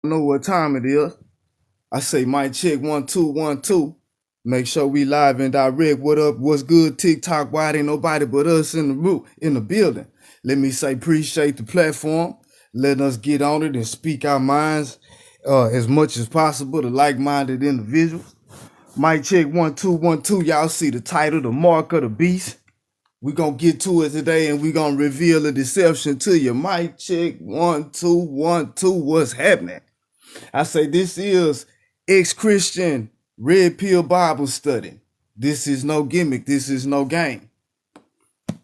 Know what time it is. I say mic check 1 2 1 2. Make sure we live and direct. What up? What's good? TikTok. Why ain't nobody but us in the room in the building? Let me say appreciate the platform. Letting us get on it and speak our minds as much as possible to like-minded individuals. Mic check 1 2 1 2. Y'all see the title, the mark of the beast. We're gonna get to it today and we're gonna reveal the deception to you. Mic check 1 2 1 2. What's happening? I say this is ex-Christian Red Pill Bible study. This is no gimmick. This is no game.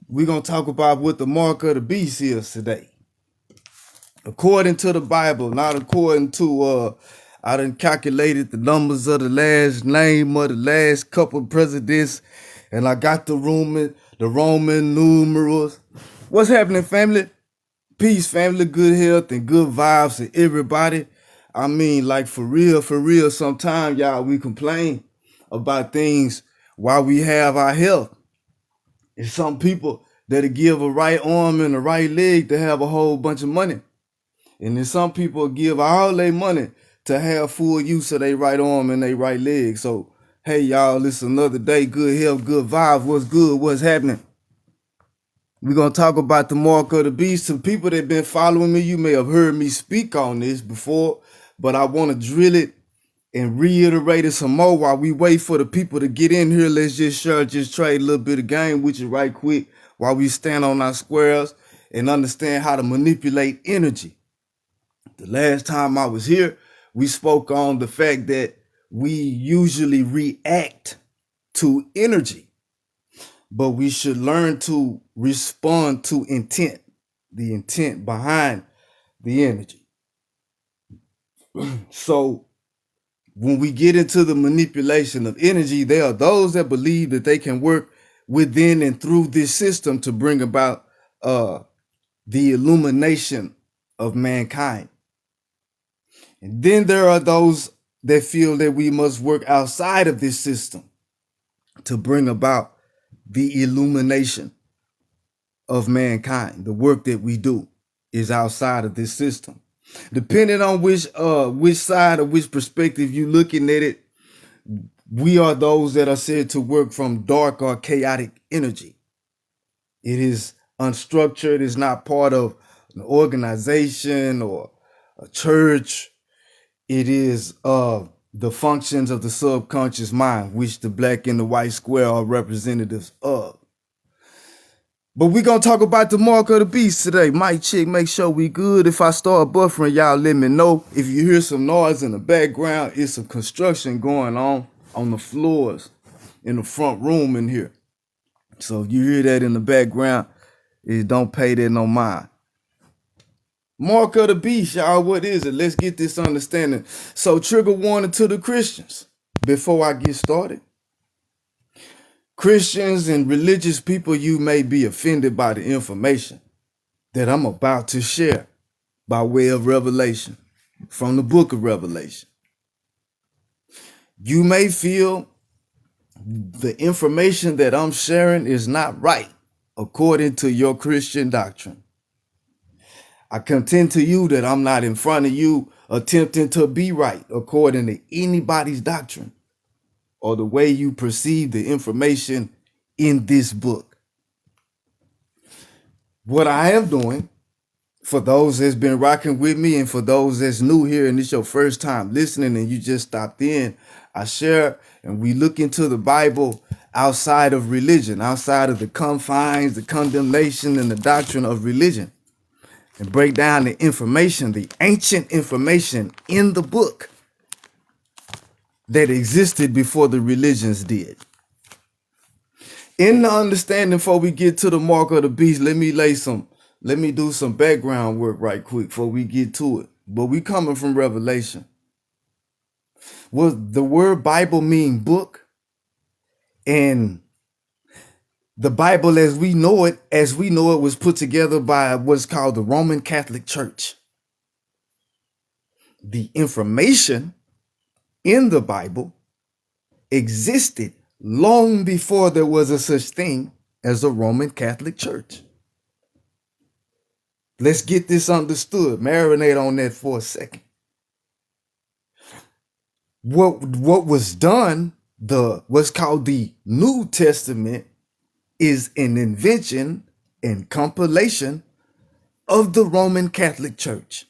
We're going to talk about what the mark of the beast is today. According to the Bible, not according to, I done calculated the numbers of the last name of the last couple of presidents, and I got the Roman numerals. What's happening, family? Peace, family, good health, and good vibes to everybody. I mean, like for real, sometimes y'all, we complain about things while we have our health. And some people that'll give a right arm and a right leg to have a whole bunch of money. And then some people give all their money to have full use of their right arm and their right leg. So, hey, y'all, it's another day. Good health, good vibes. What's good? What's happening? We're going to talk about the mark of the beast. Some people that have been following me, you may have heard me speak on this before, but I want to drill it and reiterate it some more while we wait for the people to get in here. Let's just trade a little bit of game with you right quick while we stand on our squares and understand how to manipulate energy. The last time I was here, we spoke on the fact that we usually react to energy, but we should learn to respond to intent, the intent behind the energy. So when we get into the manipulation of energy, there are those that believe that they can work within and through this system to bring about the illumination of mankind. And then there are those that feel that we must work outside of this system to bring about the illumination of mankind. The work that we do is outside of this system. Depending on which side or which perspective you're looking at it, we are those that are said to work from dark or chaotic energy. It is unstructured. It's not part of an organization or a church. It is the functions of the subconscious mind, which the black and the white square are representatives of. But we're going to talk about the mark of the beast today. Mic check, make sure we good. If I start buffering, y'all let me know. If you hear some noise in the background, it's some construction going on the floors in the front room in here. So if you hear that in the background, don't pay that no mind. Mark of the beast, y'all, what is it? Let's get this understanding. So trigger warning to the Christians before I get started. Christians and religious people, you may be offended by the information that I'm about to share by way of revelation from the book of Revelation. You may feel the information that I'm sharing is not right according to your Christian doctrine. I contend to you that I'm not in front of you attempting to be right according to anybody's doctrine or the way you perceive the information in this book. What I am doing, for those that's been rocking with me and for those that's new here and it's your first time listening and you just stopped in, I share and we look into the Bible outside of religion, outside of the confines, the condemnation, and the doctrine of religion, and break down the information, the ancient information in the book that existed before the religions did. In the understanding, before we get to the mark of the beast, let me do some background work right quick before we get to it. But we coming from Revelation. Well, the word Bible mean book, and the Bible as we know it was put together by what's called the Roman Catholic Church. The information in the Bible existed long before there was a such thing as a Roman Catholic Church. Let's get this understood. Marinate on that for a second. what was done, what's called the New Testament, is an invention and compilation of the Roman Catholic Church.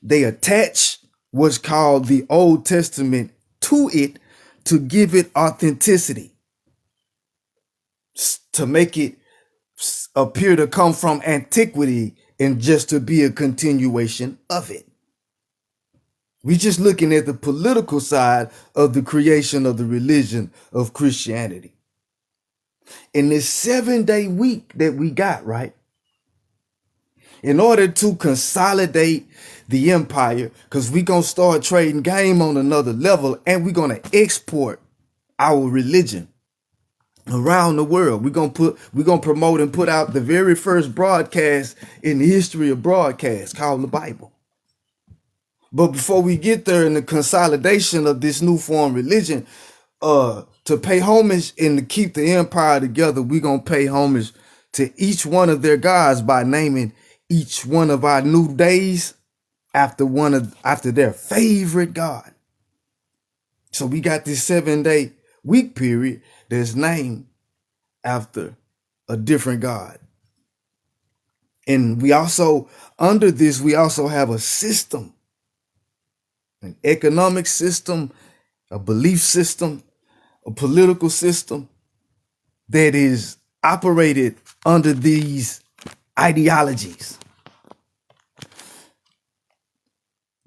They attach what's called the Old Testament to it to give it authenticity, to make it appear to come from antiquity and just to be a continuation of it. We're just looking at the political side of the creation of the religion of Christianity. In this 7-day week that we got, right? In order to consolidate the empire, because we're going to start trading game on another level, and we're going to export our religion around the world. We're gonna promote and put out the very first broadcast in the history of broadcasts called the Bible. But before we get there in the consolidation of this new form religion, to pay homage and to keep the empire together, we're gonna pay homage to each one of their gods by naming each one of our new days after their favorite god. So we got this 7-day week period that's named after a different god. And we also, under this, we also have a system, an economic system, a belief system, a political system that is operated under these ideologies.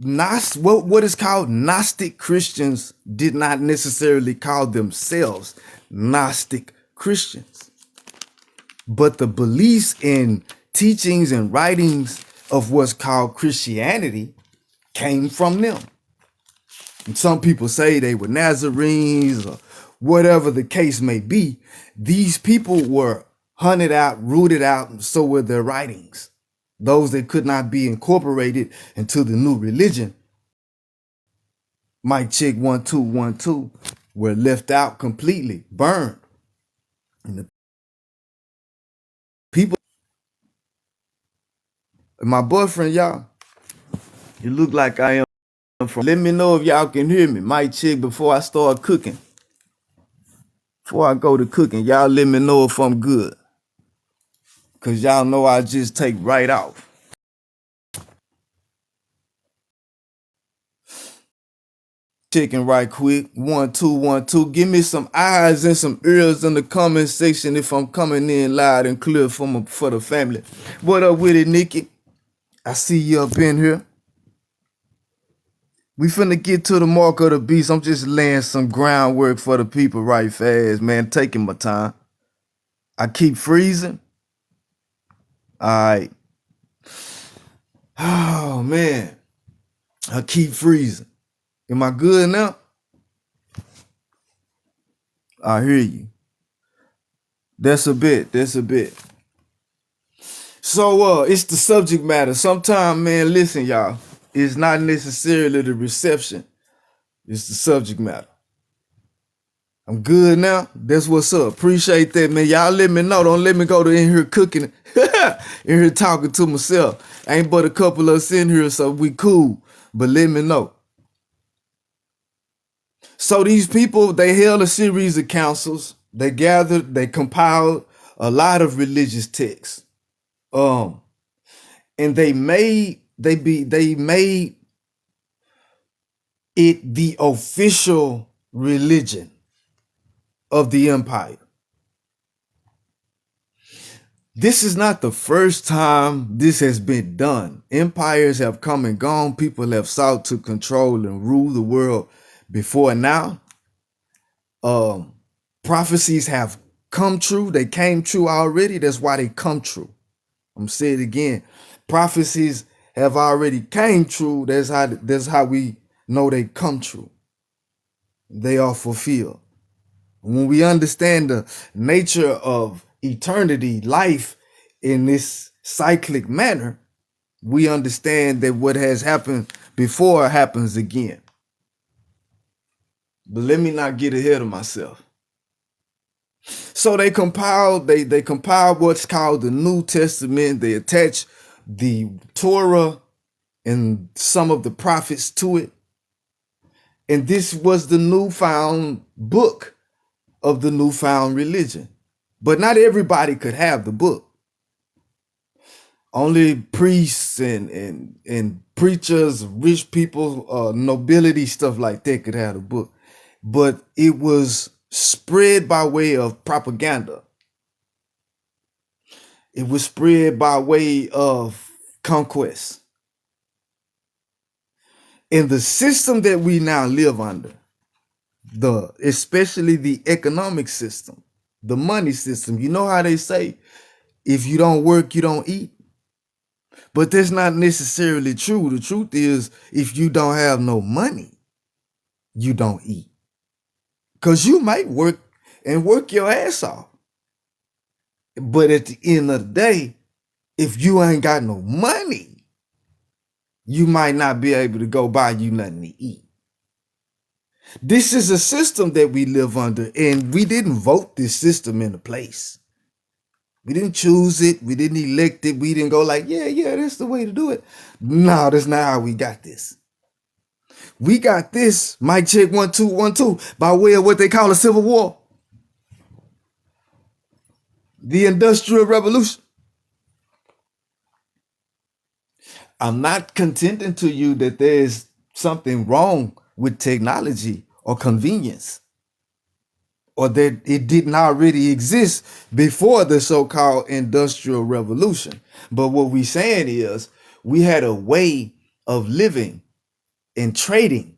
What is called Gnostic Christians did not necessarily call themselves Gnostic Christians, but the beliefs and teachings and writings of what's called Christianity came from them. And some people say they were Nazarenes or whatever the case may be. These people were hunted out, rooted out, and so were their writings. Those that could not be incorporated into the new religion, mic check 1 2 1 2, were left out completely, burned. And the people, my boyfriend, y'all, you look like I am from. Let me know if y'all can hear me. Mic check before I start cooking. Before I go to cooking, y'all let me know if I'm good. Cause y'all know I just take right off. Checking right quick. 1 2 1 2. Give me some eyes and some ears in the comment section if I'm coming in loud and clear for the family. What up with it, Nikki? I see you up in here. We finna get to the mark of the beast. I'm just laying some groundwork for the people right fast, man. Taking my time. I keep freezing. All right. Oh, man. I keep freezing. Am I good now? I hear you. That's a bit. So it's the subject matter. Sometimes, man, listen, y'all. It's not necessarily the reception. It's the subject matter. I'm good now. That's what's up. Appreciate that, man. Y'all let me know. Don't let me go to in here cooking, in here talking to myself. Ain't but a couple of us in here, so we cool. But let me know. So these people, they held a series of councils. They gathered, they compiled a lot of religious texts. And they made it the official religion of the empire. This is not the first time this has been done. Empires have come and gone. People have sought to control and rule the world before now. Prophecies have come true. They came true already. That's why they come true. I'm gonna say it again. Prophecies have already came true. That's how we know they come true. They are fulfilled. When we understand the nature of eternity, life in this cyclic manner, we understand that what has happened before happens again. But let me not get ahead of myself. So they compiled what's called the New Testament. They attach the Torah and some of the prophets to it. And this was the newfound book of the newfound religion. But not everybody could have the book. Only priests and preachers, rich people, nobility, stuff like that could have the book. But it was spread by way of propaganda. It was spread by way of conquest. In the system that we now live under, especially the economic system, the money system, you know how they say, if you don't work, you don't eat. But that's not necessarily true. The truth is, if you don't have no money, you don't eat. Because you might work and work your ass off. But at the end of the day, if you ain't got no money, you might not be able to go buy you nothing to eat. This is a system that we live under, and we didn't vote this system into place. We didn't choose it. We didn't elect it. We didn't go like, yeah, that's the way to do it. No, that's not how we got this. We got this, mic check 1 2 1 2, by way of what they call a civil war. The Industrial Revolution. I'm not contending to you that there's something wrong with technology or convenience, or that it didn't already exist before the so-called Industrial Revolution. But what we're saying is we had a way of living and trading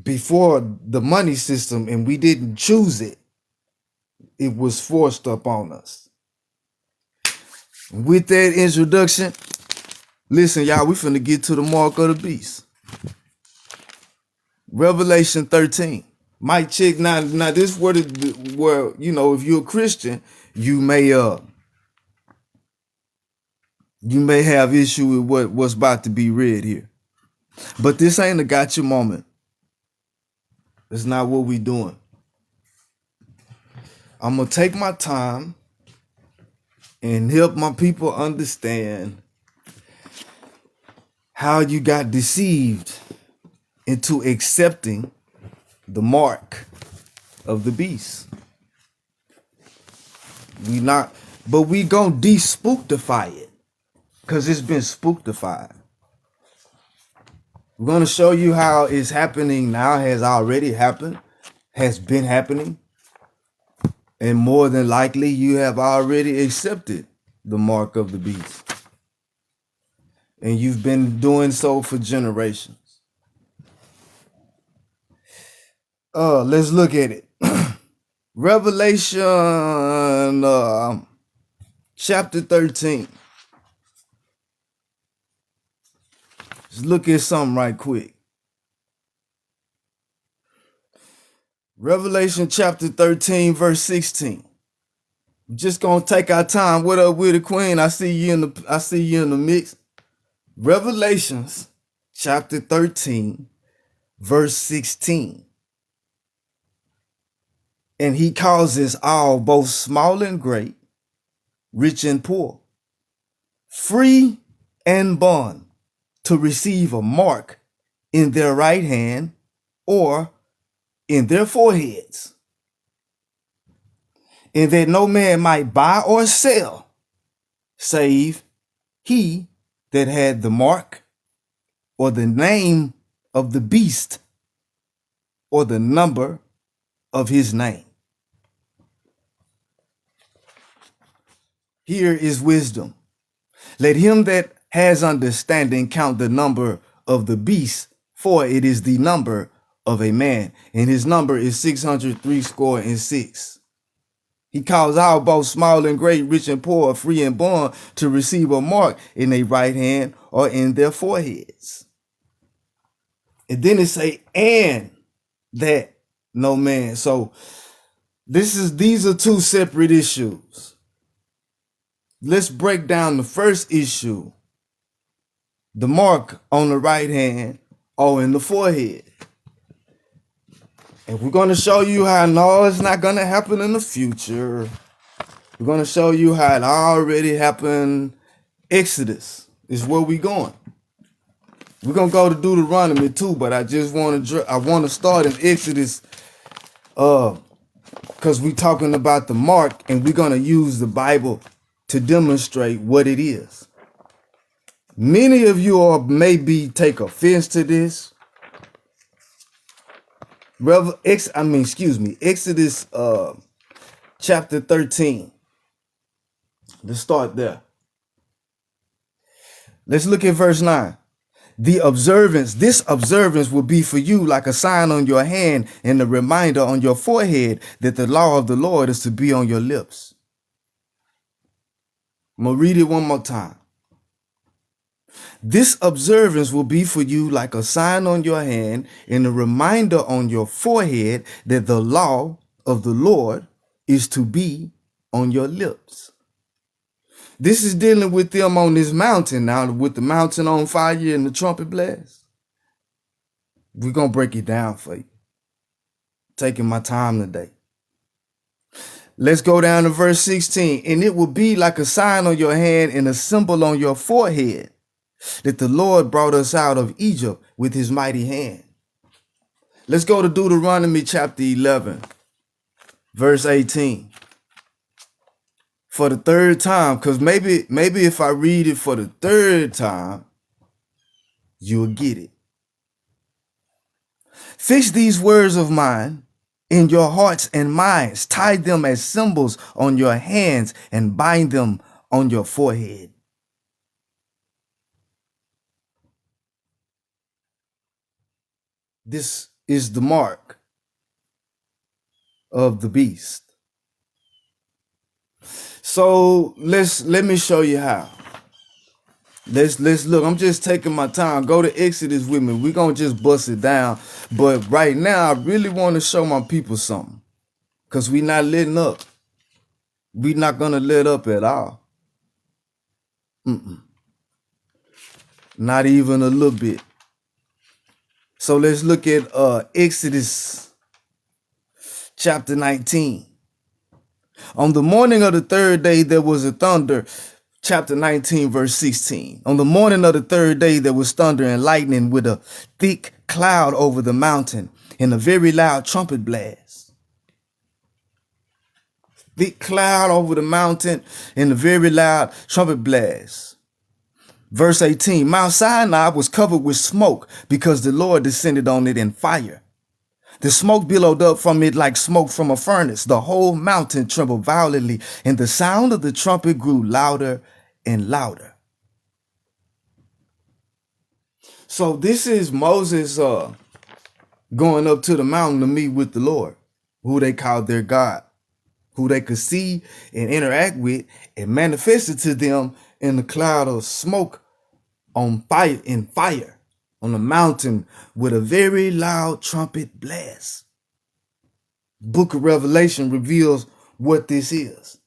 before the money system, and we didn't choose it. It was forced upon us. With that introduction, listen, y'all, we finna get to the mark of the beast. Revelation 13. Mic check. Now this where you know, if you're a Christian, you may have issue with what's about to be read here. But this ain't a gotcha moment. That's not what we doing. I'm gonna take my time and help my people understand how you got deceived into accepting the mark of the beast. But we gonna de-spooktify it, because it's been spooktified. We're gonna show you how it's happening now, has already happened, has been happening, and more than likely you have already accepted the mark of the beast. And you've been doing so for generations. Let's look at it. Revelation chapter 13. Let's look at something right quick. Revelation chapter 13, verse 16. We're just gonna take our time. What up with the queen? I see you in the mix. Revelations chapter 13, verse 16. And he causes all, both small and great, rich and poor, free and bond, to receive a mark in their right hand or in their foreheads, and that no man might buy or sell, save he that had the mark, or the name of the beast, or the number of his name. Here is wisdom. Let him that has understanding count the number of the beast, for it is the number of a man, and his number is 666. He calls all, both small and great, rich and poor, free and bond, to receive a mark in their right hand or in their foreheads. And then it say, and that no man. So these are two separate issues. Let's break down the first issue, the mark on the right hand or in the forehead. And we're going to show you how no, it's not going to happen in the future. We're going to show you how it already happened. Exodus is where we're going. We're gonna go to Deuteronomy too, but I just want to start in Exodus, because we're talking about the mark, and we're gonna use the Bible to demonstrate what it is. Many of you all maybe take offense to this. Exodus chapter 13. Let's start there. Let's look at verse 9. This observance will be for you like a sign on your hand and a reminder on your forehead that the law of the Lord is to be on your lips. I'm going to read it one more time. This observance will be for you like a sign on your hand and a reminder on your forehead that the law of the Lord is to be on your lips. This is dealing with them on this mountain now, with the mountain on fire and the trumpet blast. We're going to break it down for you. Taking my time today. Let's go down to verse 16. And it will be like a sign on your hand and a symbol on your forehead that the Lord brought us out of Egypt with his mighty hand. Let's go to Deuteronomy chapter 11, verse 18. For the third time, because maybe if I read it for the third time, you'll get it. Fix these words of mine in your hearts and minds. Tie them as symbols on your hands and bind them on your forehead. This is the mark of the beast. So let me show you how. Let's look. I'm just taking my time. Go to Exodus with me. We're gonna just bust it down. But right now, I really want to show my people something. Because we're not letting up. We're not gonna let up at all. Not even a little bit. So let's look at Exodus chapter 19. On the morning of the third day, there was a thunder. Chapter 19, verse 16. On the morning of the third day, there was thunder and lightning with a thick cloud over the mountain and a very loud trumpet blast. Thick cloud over the mountain and a very loud trumpet blast. Verse 18, Mount Sinai was covered with smoke because the Lord descended on it in fire. The smoke billowed up from it like smoke from a furnace. The whole mountain trembled violently, and the sound of the trumpet grew louder and louder. So this is Moses going up to the mountain to meet with the Lord, who they called their God, who they could see and interact with, and manifested to them in the cloud of smoke on fire, on the mountain with a very loud trumpet blast. Book of Revelation reveals what this is.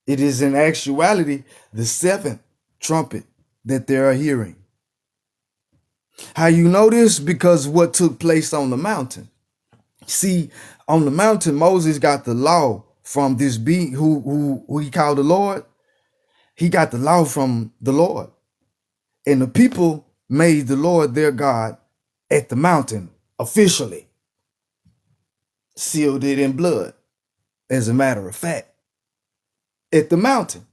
It is in actuality the seventh trumpet that they are hearing. How you know this? Because what took place on the mountain. See, on the mountain, Moses got the law from this being who he called the Lord. He got the law from the Lord. And the people made the Lord their God at the mountain officially. Sealed it in blood, as a matter of fact. At the mountain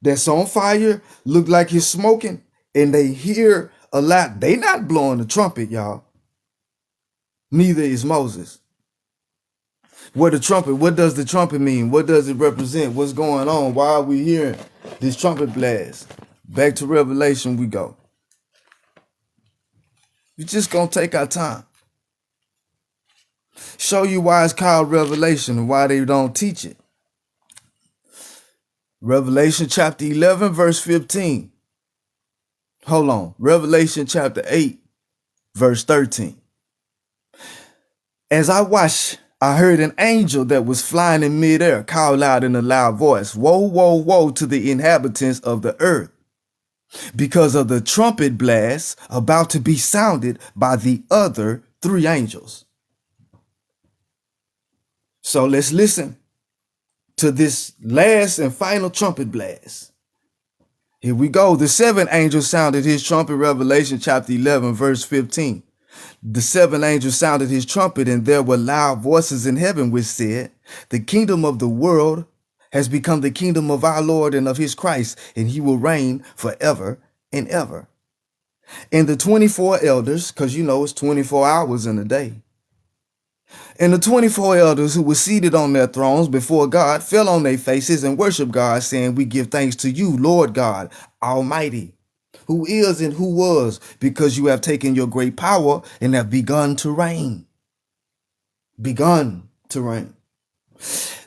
that's on fire, look like it's smoking, and they hear a lot. They not blowing the trumpet, y'all. Neither is Moses. What does the trumpet mean? What does it represent? What's going on? Why are we hearing this trumpet blast? Back to Revelation we go. We're just going to take our time. Show you why it's called Revelation and why they don't teach it. Revelation chapter 11, verse 15. Hold on. Revelation chapter 8, verse 13. As I watched, I heard an angel that was flying in midair call out in a loud voice, "Woe, woe, woe to the inhabitants of the earth, because of the trumpet blast about to be sounded by the other three angels." So let's listen to this last and final trumpet blast. Here we go. The seventh angel sounded his trumpet, Revelation chapter 11, verse 15. The seventh angel sounded his trumpet, and there were loud voices in heaven which said, the kingdom of the world has become the kingdom of our Lord and of his Christ, and he will reign forever and ever. And the 24 elders, because you know it's 24 hours in a day, and the 24 elders who were seated on their thrones before God fell on their faces and worshiped God, saying, we give thanks to you, Lord God Almighty, who is and who was, because you have taken your great power and have begun to reign. Begun to reign.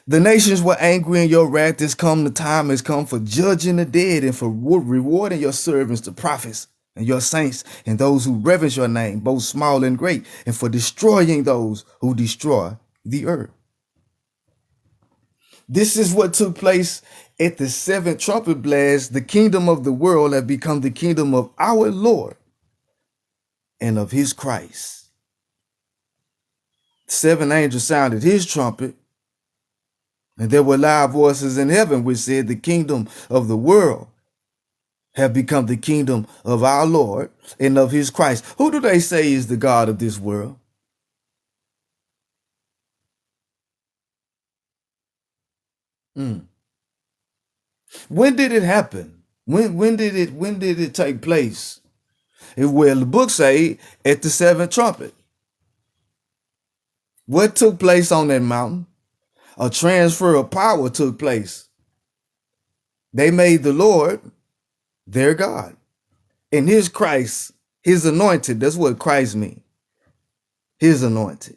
The nations were angry in your wrath. The time has come for judging the dead and for rewarding your servants, the prophets, and your saints, and those who reverence your name, both small and great, and for destroying those who destroy the earth. This is what took place at the seventh trumpet blast. The kingdom of the world have become the kingdom of our Lord and of his Christ. The seventh angel sounded his trumpet, and there were loud voices in heaven which said, the kingdom of the world have become the kingdom of our Lord and of his Christ. Who do they say is the God of this world? When did it happen? When did it take place? Well, the book say at the seventh trumpet. What took place on that mountain? A transfer of power took place. They made the Lord their God. And his Christ, his anointed, that's what Christ means. His anointed.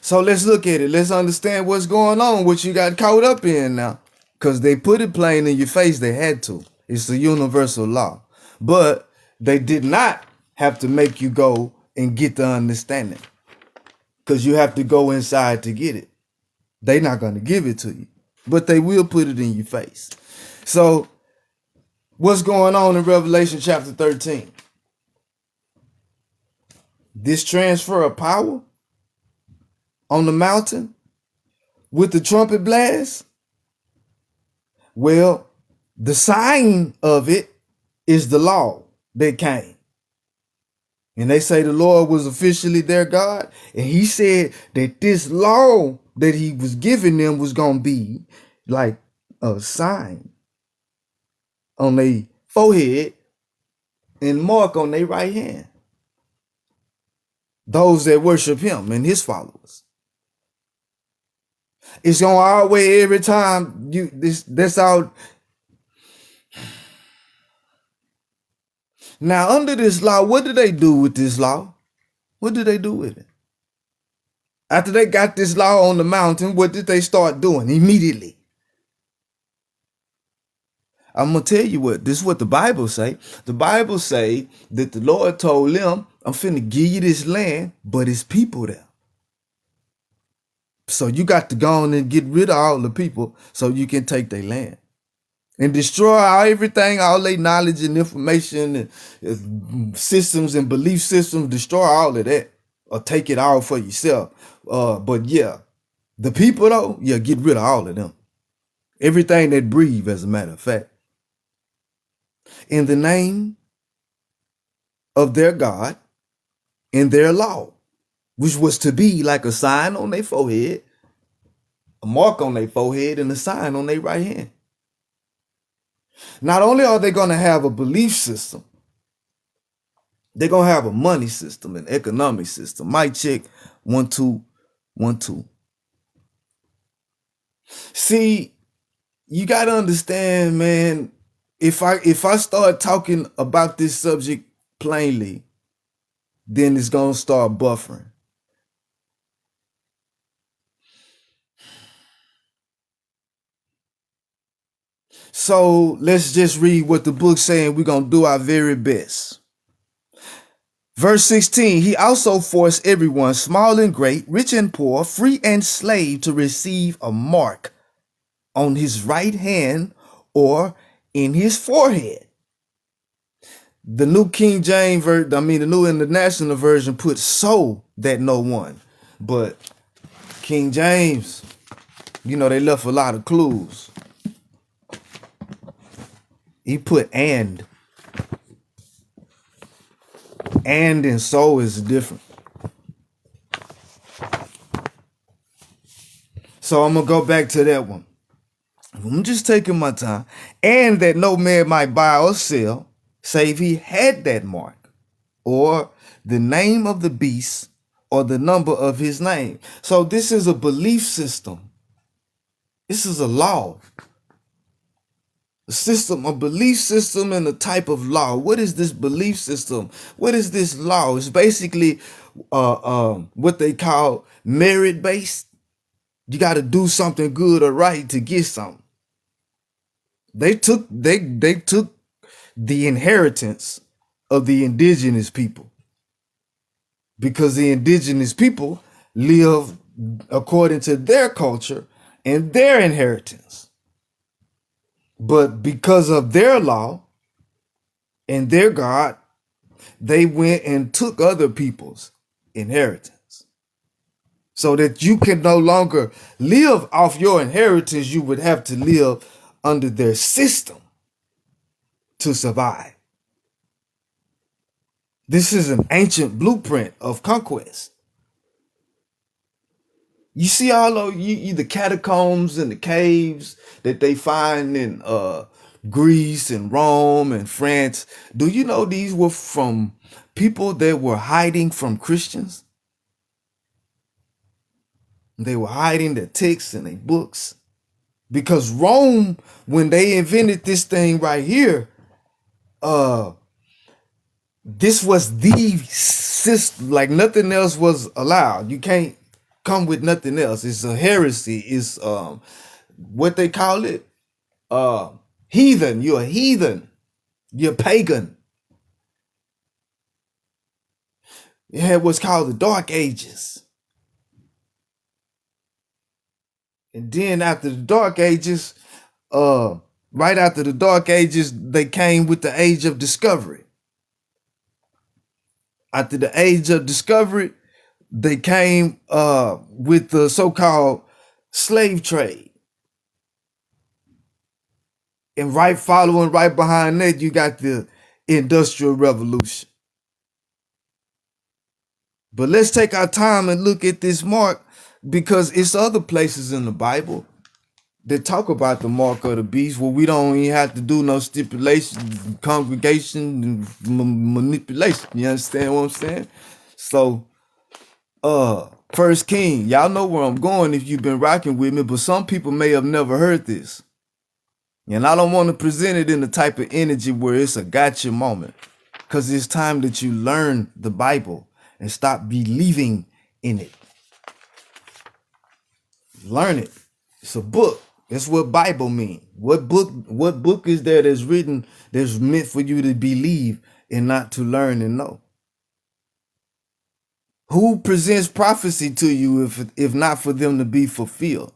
So let's look at it. Let's understand what's going on, what you got caught up in now. Because they put it plain in your face. They had to. It's a universal law. But they did not have to make you go and get the understanding. Because you have to go inside to get it. They're not going to give it to you. But they will put it in your face. So what's going on in Revelation chapter 13? This transfer of power on the mountain with the trumpet blast? Well, the sign of it is the law that came. And they say the Lord was officially their God. And he said that this law that he was giving them was going to be like a sign on their forehead and mark on their right hand. Those that worship him and his followers. It's going to always, every time that's all. Now, under this law, what did they do with this law? What did they do with it? After they got this law on the mountain, what did they start doing immediately? I'm going to tell you what, this is what the Bible say. The Bible say that the Lord told them, I'm finna give you this land, but it's people there. So you got to go on and get rid of all the people so you can take their land. And destroy everything, all their knowledge and information and systems and belief systems. Destroy all of that or take it all for yourself. But yeah, the people though, yeah, get rid of all of them. Everything that breathe, as a matter of fact. In the name of their God and their law, which was to be like a sign on their forehead, a mark on their forehead, and a sign on their right hand. Not only are they going to have a belief system, they're going to have a money system, an economic system. Mic check, 1 2 1 2. See, you got to understand, man, if I start talking about this subject plainly, then it's going to start buffering. So let's just read what the book's saying. We're going to do our very best. Verse 16, he also forced everyone, small and great, rich and poor, free and slave, to receive a mark on his right hand or in his forehead. The New King James version, the New International Version put so that no one. But King James, you know, they left a lot of clues. He put and so is different. So I'm gonna go back to that one. I'm just taking my time. And that no man might buy or sell, save he had that mark, or the name of the beast, or the number of his name. So this is a belief system. This is a law. A system, a belief system, and a type of law. What is this belief system? What is this law? It's basically what they call merit based. You got to do something good or right to get something. They took the inheritance of the indigenous people, because the indigenous people live according to their culture and their inheritance. But because of their law and their God, they went and took other people's inheritance. So that you can no longer live off your inheritance, you would have to live under their system to survive. This is an ancient blueprint of conquest. You see all of the catacombs and the caves that they find in Greece and Rome and France. Do you know these were from people that were hiding from Christians? They were hiding their texts and their books. Because Rome, when they invented this thing right here, this was the system. Like nothing else was allowed. You can't come with nothing else. It's a heresy. It's what they call it, heathen. You're a heathen. You're pagan. It had what's called the Dark Ages. And then after the Dark Ages, right after the Dark Ages, they came with the Age of Discovery. After the Age of Discovery, they came with the so-called slave trade. And following right behind that, you got the Industrial Revolution. But let's take our time and look at this mark, because it's other places in the Bible that talk about the mark of the beast where we don't even have to do no stipulation, congregation, and manipulation. You understand what I'm saying? So, First King, y'all know where I'm going if you've been rocking with me, but some people may have never heard this. And I don't want to present it in the type of energy where it's a gotcha moment, because it's time that you learn the Bible and stop believing in it. Learn it. It's a book. That's what Bible means. What book is there that's written that's meant for you to believe and not to learn and know? Who presents prophecy to you if not for them to be fulfilled?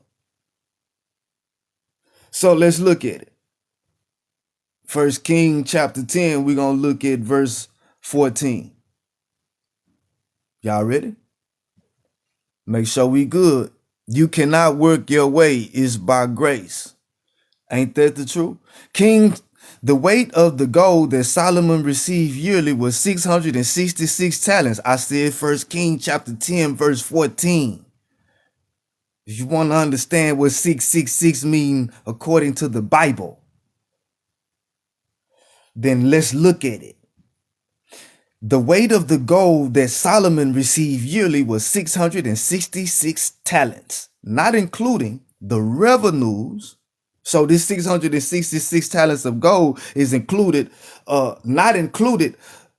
So let's look at it. First King chapter 10, we're going to look at verse 14. Y'all ready? Make sure we good. You cannot work your way, is by grace. Ain't that the truth? The weight of the gold that Solomon received yearly was 666 talents. I said First King chapter 10, verse 14. If you want to understand what 666 mean according to the Bible, then let's look at it. The weight of the gold that Solomon received yearly was 666 talents, not including the revenues. So this 666 talents of gold is included, not included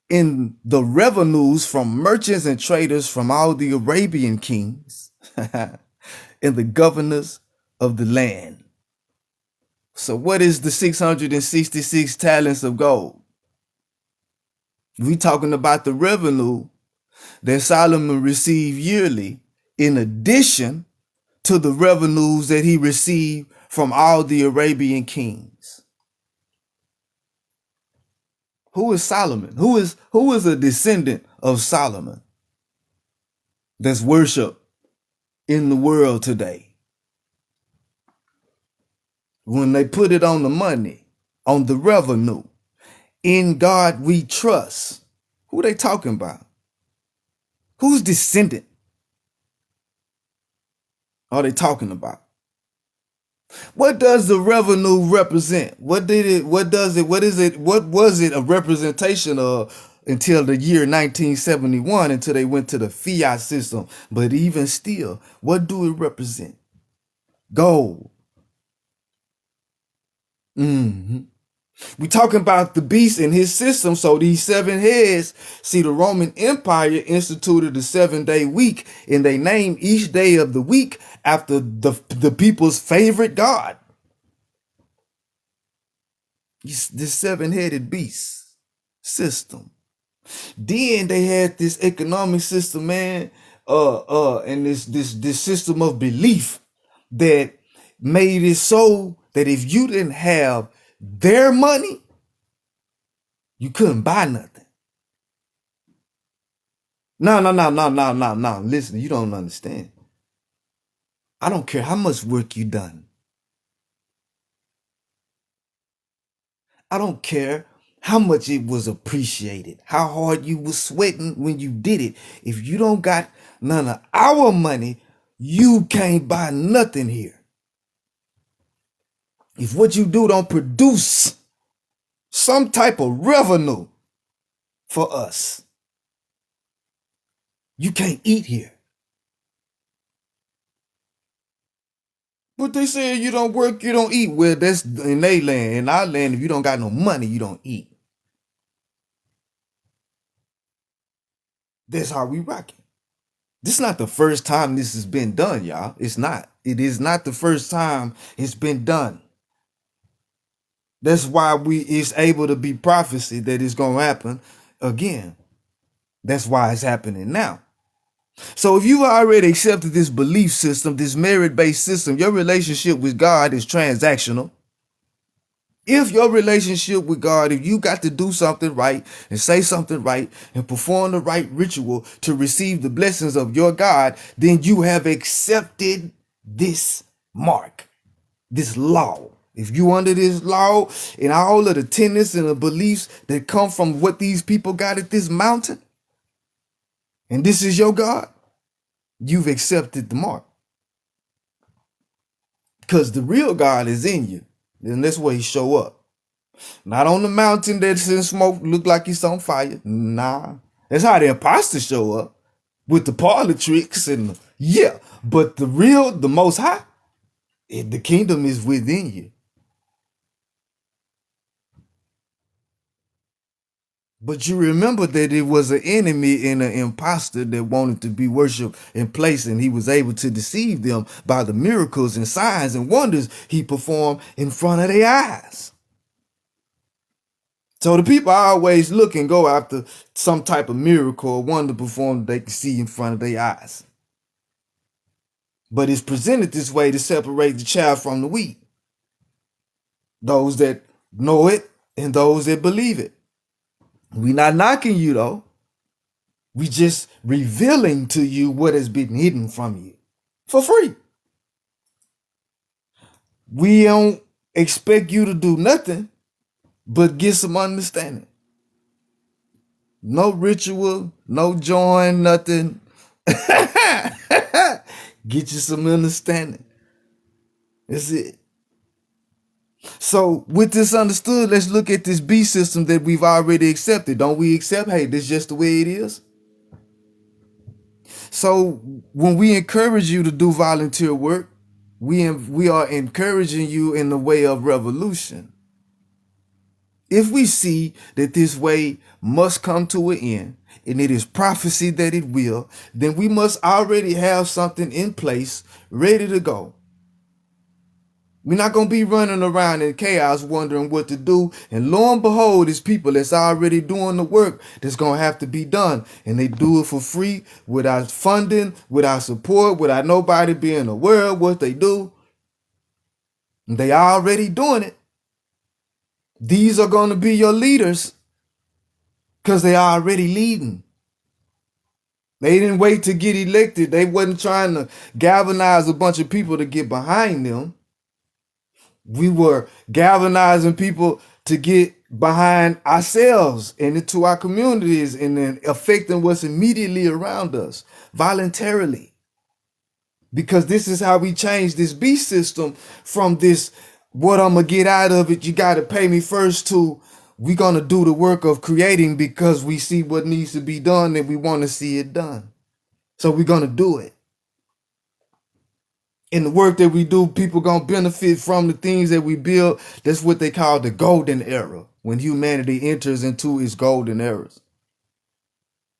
in the revenues from merchants and traders from all the Arabian kings and the governors of the land. So what is the 666 talents of gold? We talking about the revenue that Solomon received yearly, in addition to the revenues that he received from all the Arabian kings. Who is Solomon? Who is a descendant of Solomon that's worshiped in the world today? When they put it on the money, on the revenue. In God we trust. Who they talking about? Whose descendant are they talking about? What does the revenue represent? What did it, what does it, what is it, what was it a representation of until the year 1971, until they went to the fiat system? But even still, what do it represent? Gold. We talking about the beast and his system. So these 7 heads, see, the Roman Empire instituted the 7-day week, and they named each day of the week after the people's favorite god. This 7-headed beast system. Then they had this economic system, man, and this system of belief that made it so that if you didn't have their money, you couldn't buy nothing. No. Listen, you don't understand. I don't care how much work you done. I don't care how much it was appreciated, how hard you was sweating when you did it. If you don't got none of our money, you can't buy nothing here. If what you do don't produce some type of revenue for us, you can't eat here. But they say you don't work, you don't eat. Well, that's in their land. In our land, if you don't got no money, you don't eat. That's how we rock it. This is not the first time this has been done, y'all. It's not. It is not the first time it's been done. That's why it's able to be prophecy that it's gonna happen again. That's why it's happening now. So if you already accepted this belief system, this merit-based system, your relationship with God is transactional. If your relationship with God, if you got to do something right and say something right and perform the right ritual to receive the blessings of your God, then you have accepted this mark, this law. If you under this law and all of the tenets and the beliefs that come from what these people got at this mountain, and this is your God, you've accepted the mark. Because the real God is in you. And that's where he show up. Not on the mountain that's in smoke, look like he's on fire. Nah. That's how the imposters show up. With the parlor tricks and yeah. But the real, the most high, the kingdom is within you. But you remember that it was an enemy and an imposter that wanted to be worshipped in place, and he was able to deceive them by the miracles and signs and wonders he performed in front of their eyes. So the people always look and go after some type of miracle or wonder performed they can see in front of their eyes. But it's presented this way to separate the chaff from the wheat. Those that know it and those that believe it. We not knocking you though. We just revealing to you what has been hidden from you for free. We don't expect you to do nothing but get some understanding. No ritual, no join, nothing. Get you some understanding. That's it. So with this understood, let's look at this B system that we've already accepted. Don't we accept, hey, this is just the way it is? So when we encourage you to do volunteer work, we are encouraging you in the way of revolution. If we see that this way must come to an end, and it is prophecy that it will, then we must already have something in place ready to go. We're not going to be running around in chaos wondering what to do. And lo and behold, it's people that's already doing the work that's going to have to be done. And they do it for free, without funding, without support, without nobody being aware of what they do. And they already doing it. These are going to be your leaders because they are already leading. They didn't wait to get elected. They wasn't trying to galvanize a bunch of people to get behind them. We were galvanizing people to get behind ourselves and into our communities and then affecting what's immediately around us voluntarily. Because this is how we change this beast system from this, what I'm going to get out of it, you got to pay me first, to we're going to do the work of creating because we see what needs to be done and we want to see it done. So we're going to do it. In the work that we do, people going to benefit from the things that we build. That's what they call the golden era, when humanity enters into its golden eras.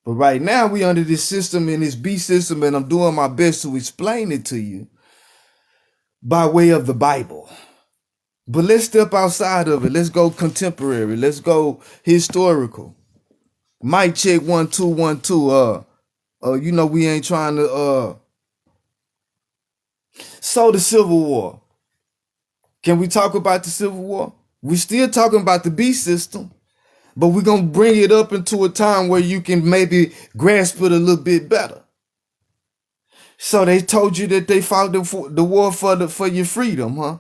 But right now we under this system, in this beast system, and I'm doing my best to explain it to you by way of the Bible. But let's step outside of it. Let's go contemporary. Let's go historical. Mic check 1 2 1 2. You know we ain't trying to So the Civil War. Can we talk about the Civil War? We still talking about the beast system, but we're gonna bring it up into a time where you can maybe grasp it a little bit better. So they told you that they fought the war for your freedom, huh?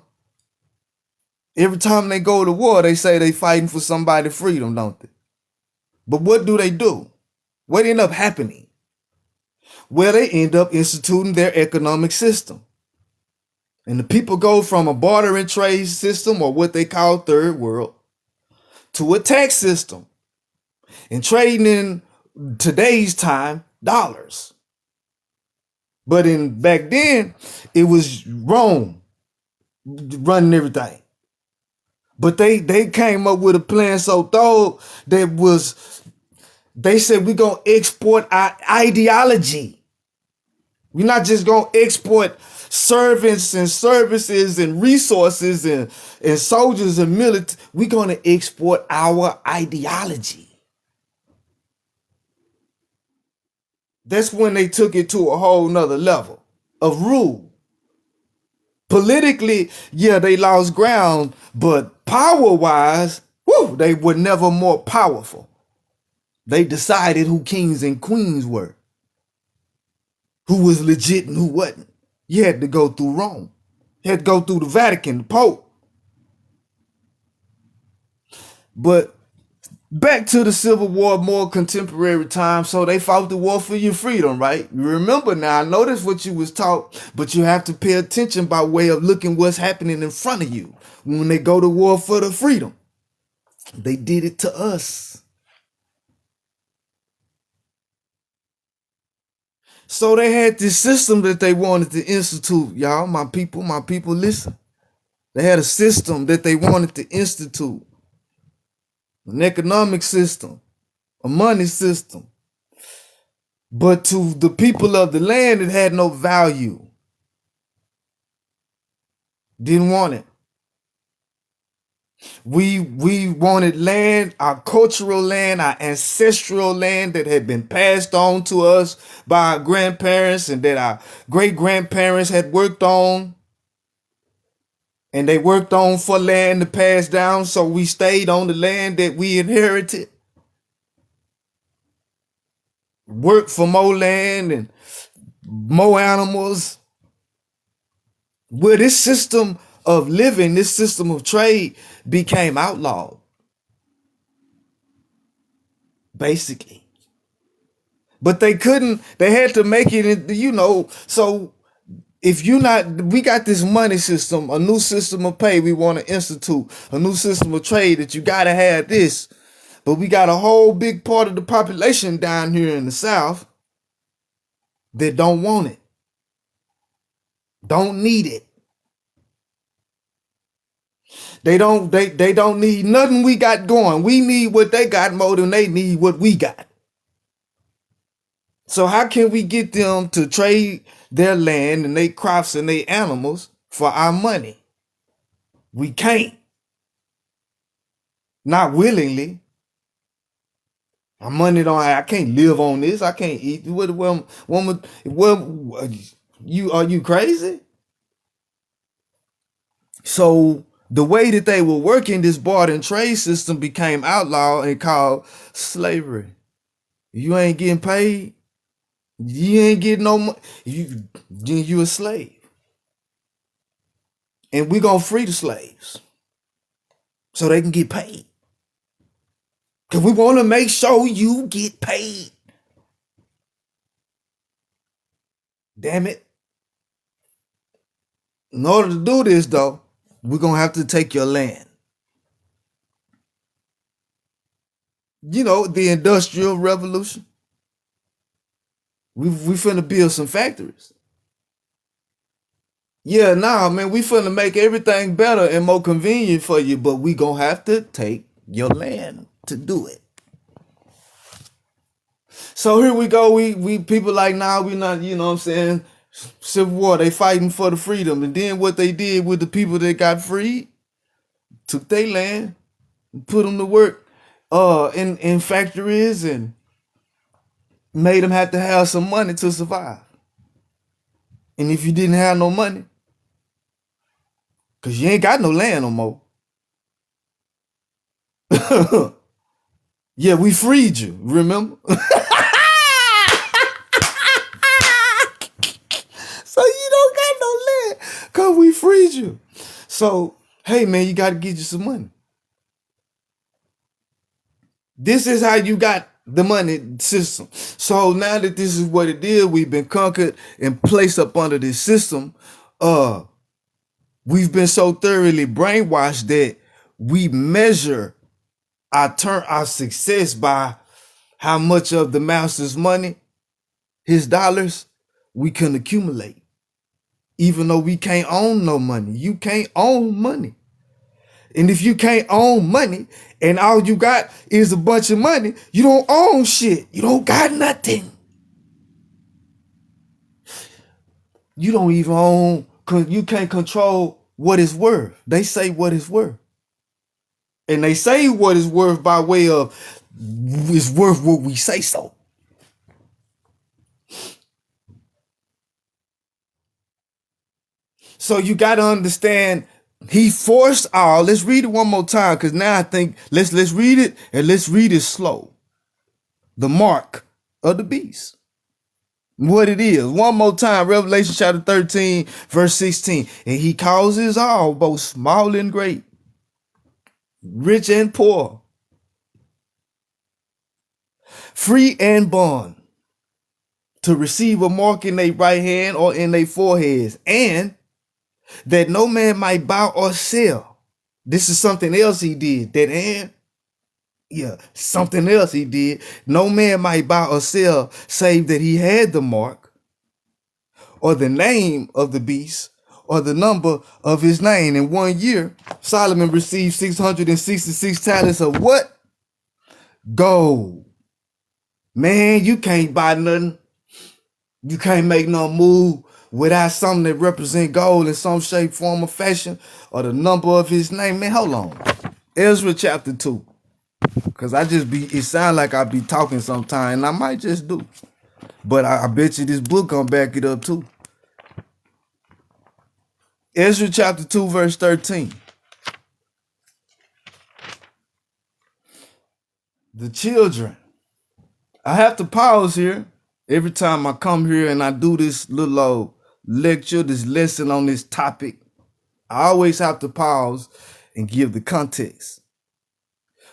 Every time they go to war, they say they fighting for somebody's freedom, don't they? But what do? What end up happening? Well, they end up instituting their economic system. And the people go from a barter and trade system, or what they call third world, to a tax system. And trading in today's time, dollars. But in back then, it was Rome running everything. But they came up with a plan so thorough that was, they said we're going to export our ideology. We're not just going to export servants and services and resources and soldiers and military. We're going to export our ideology. That's when they took it to a whole nother level of rule. Politically, yeah, they lost ground, but power-wise, they were never more powerful. They decided who kings and queens were, who was legit and who wasn't. You had to go through Rome. You had to go through the Vatican, the Pope. But back to the Civil War, more contemporary time. So they fought the war for your freedom, right? You remember now, I know that's what you was taught, but you have to pay attention by way of looking what's happening in front of you. When they go to war for the freedom, they did it to us. So they had this system that they wanted to institute. Y'all, my people, listen. They had a system that they wanted to institute. An economic system, a money system. But to the people of the land, it had no value. Didn't want it. We wanted land, our cultural land, our ancestral land that had been passed on to us by our grandparents and that our great-grandparents had worked on. And they worked on for land to pass down, so we stayed on the land that we inherited. Worked for more land and more animals. Well, this system of living, this system of trade became outlawed. Basically. But they had to make it, so if we got this money system, a new system of pay we want to institute, a new system of trade that you got to have this. But we got a whole big part of the population down here in the South that don't want it, don't need it. They don't need nothing we got going. We need what they got more than they need what we got. So how can we get them to trade their land and their crops and their animals for our money? We can't. Not willingly. My money I can't live on this. I can't eat. Are you crazy? So the way that they were working this barter and trade system became outlawed and called slavery. You ain't getting paid. You ain't getting no money. You a slave. And we gonna free the slaves. so they can get paid. Because we want to make sure you get paid. Damn it. In order to do this, though, we're going to have to take your land. You know, the Industrial Revolution. We finna build some factories. Yeah, nah, man, we finna make everything better and more convenient for you, but we gonna have to take your land to do it. So here we go. We people like, nah, we not, you know what I'm saying? Civil War, they fighting for the freedom. And then what they did with the people that got freed, took their land, put them to work in factories and made them have to have some money to survive. And if you didn't have no money, because you ain't got no land no more. Yeah, we freed you, remember? So you don't got no land because we freed you. So, hey, man, you got to get you some money. This is how you got the money system. So now that this is what it is, we've been conquered and placed up under this system. We've been so thoroughly brainwashed that we measure our success by how much of the master's money, his dollars, we can accumulate. Even though we can't own no money. You can't own money. And if you can't own money and all you got is a bunch of money, you don't own shit. You don't got nothing. You don't even own, you can't control what it's worth. They say what it's worth. And they say what it's worth by way of it's worth what we say so. So you got to understand, he forced all. Let's read it one more time, because now I think let's read it, and let's read it slow. The mark of the beast. What it is. One more time. Revelation chapter 13, verse 16. And he causes all, both small and great, rich and poor, free and bond, to receive a mark in their right hand or in their foreheads, and that no man might buy or sell. This is something else he did. Something else he did. No man might buy or sell, save that he had the mark, or the name of the beast, or the number of his name. In 1 year, Solomon received 666 talents of what? Gold. Man, you can't buy nothing. You can't make no move without something that represent gold in some shape, form, or fashion, or the number of his name. Man, hold on. Ezra chapter 2. Because it sound like I be talking sometime, and I might just do. But I bet you this book gonna back it up too. Ezra chapter 2, verse 13. The children. I have to pause here every time I come here and I do this little old lecture, this lesson on this topic. I always have to pause and give the context.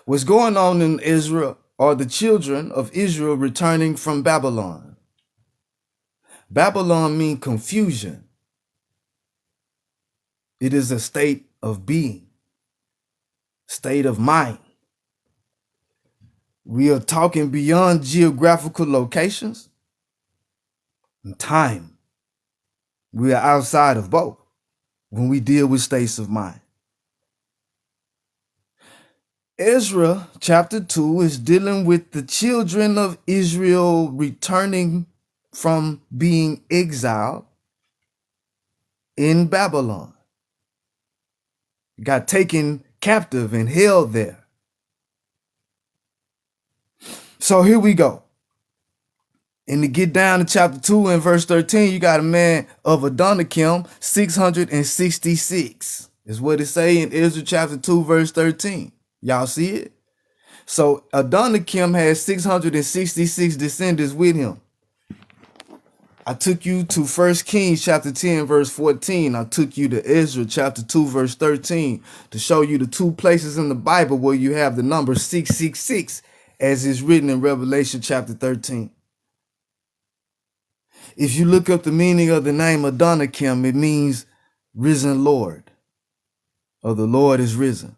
What's going on in Israel are the children of Israel returning from Babylon. Babylon means confusion. It is a state of being, state of mind. We are talking beyond geographical locations and time. We are outside of both when we deal with states of mind. Ezra chapter 2 is dealing with the children of Israel returning from being exiled in Babylon. Got taken captive and held there. So here we go. And to get down to chapter 2 and verse 13, you got a man of Adonikim, 666 is what it say in Ezra chapter 2, verse 13. Y'all see it? So Adonikim has 666 descendants with him. I took you to 1 Kings chapter 10, verse 14. I took you to Ezra chapter 2, verse 13 to show you the two places in the Bible where you have the number 666 as is written in Revelation chapter 13. If you look up the meaning of the name Adonikim, it means risen Lord, or the Lord is risen.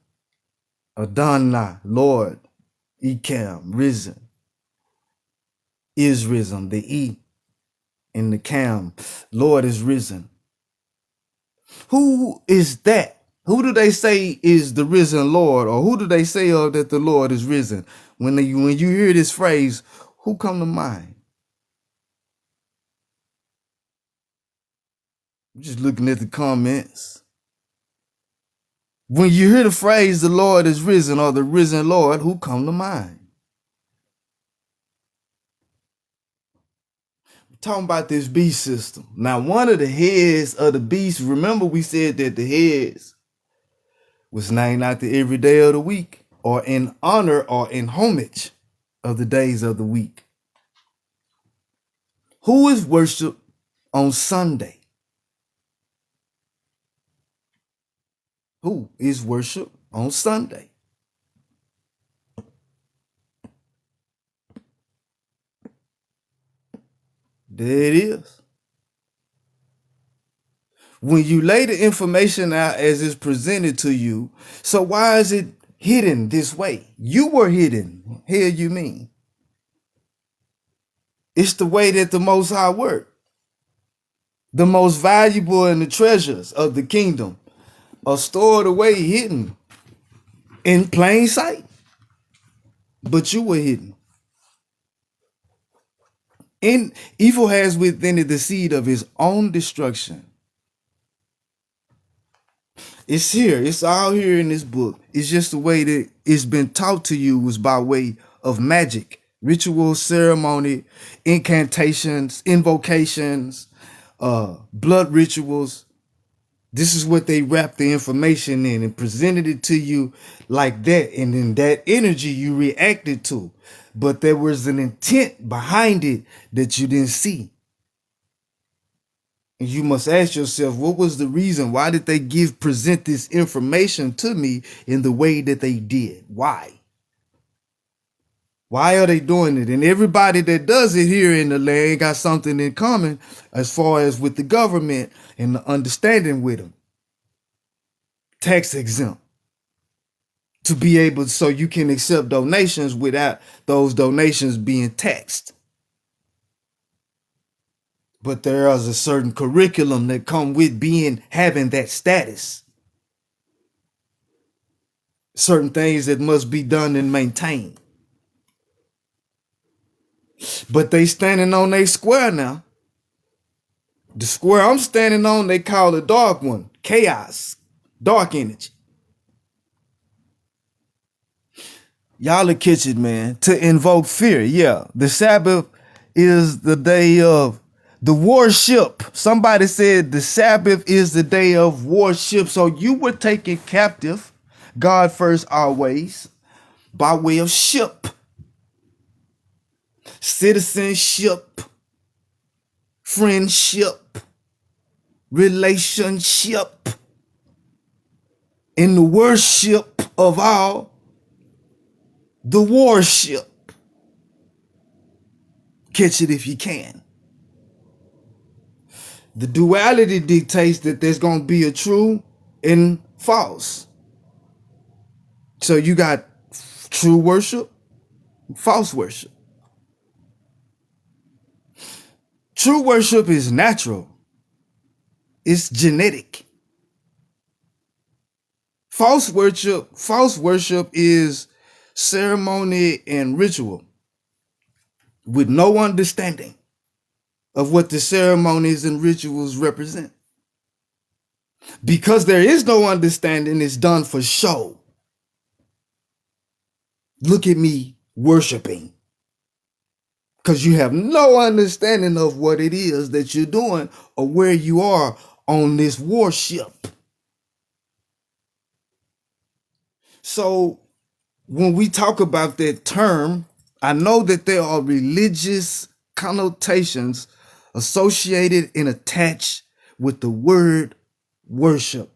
Adonai, Lord, Ikam, risen, is risen, the E in the Cam, Lord is risen. Who is that? Who do they say is the risen Lord, or who do they say of that the Lord is risen? When you hear this phrase, who come to mind? I'm just looking at the comments. When you hear the phrase the Lord is risen or the risen Lord, who come to mind? We're talking about this beast system. Now, one of the heads of the beast, remember we said that the heads was named after every day of the week, or in honor or in homage of the days of the week. Who is worshiped on Sunday? Who is worshiped on Sunday? There it is. When you lay the information out as it's presented to you, so why is it hidden this way? You were hidden. Here you mean. It's the way that the Most High work. The most valuable and the treasures of the kingdom are stored away hidden in plain sight. But you were hidden. And evil has within it the seed of his own destruction. It's here. It's all here in this book. It's just the way that it's been taught to you was by way of magic, ritual, ceremony, incantations, invocations, blood rituals. This is what they wrapped the information in and presented it to you like that. And then that energy you reacted to. But there was an intent behind it that you didn't see. And you must ask yourself, what was the reason? Why did they present this information to me in the way that they did? Why? Why are they doing it? And everybody that does it here in the land got something in common as far as with the government and the understanding with them. Tax exempt. To be able, so you can accept donations without those donations being taxed. But there is a certain curriculum that come with having that status. Certain things that must be done and maintained. But they standing on their square now. The square I'm standing on, they call the dark one. Chaos. Dark energy. Y'all will catch it, man. To invoke fear. Yeah. The Sabbath is the day of the worship. Somebody said the Sabbath is the day of worship. So you were taken captive, God first always, by way of ship, citizenship, friendship, relationship, in the worship of all, the worship. Catch it if you can. The duality dictates that there's going to be a true and false. So you got true worship, false worship. True worship is natural. It's genetic. False worship is ceremony and ritual with no understanding of what the ceremonies and rituals represent. Because there is no understanding, it's done for show. Look at me worshiping. Because you have no understanding of what it is that you're doing or where you are on this warship. So when we talk about that term, I know that there are religious connotations associated and attached with the word worship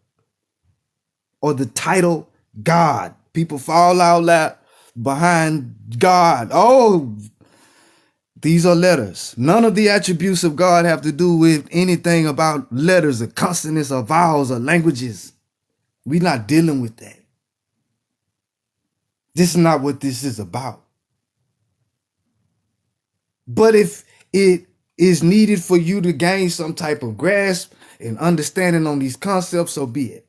or the title God. People fall out loud behind God. Oh, these are letters. None of the attributes of God have to do with anything about letters or consonants or vowels or languages. We're not dealing with that. This is not what this is about. But if it is needed for you to gain some type of grasp and understanding on these concepts, so be it.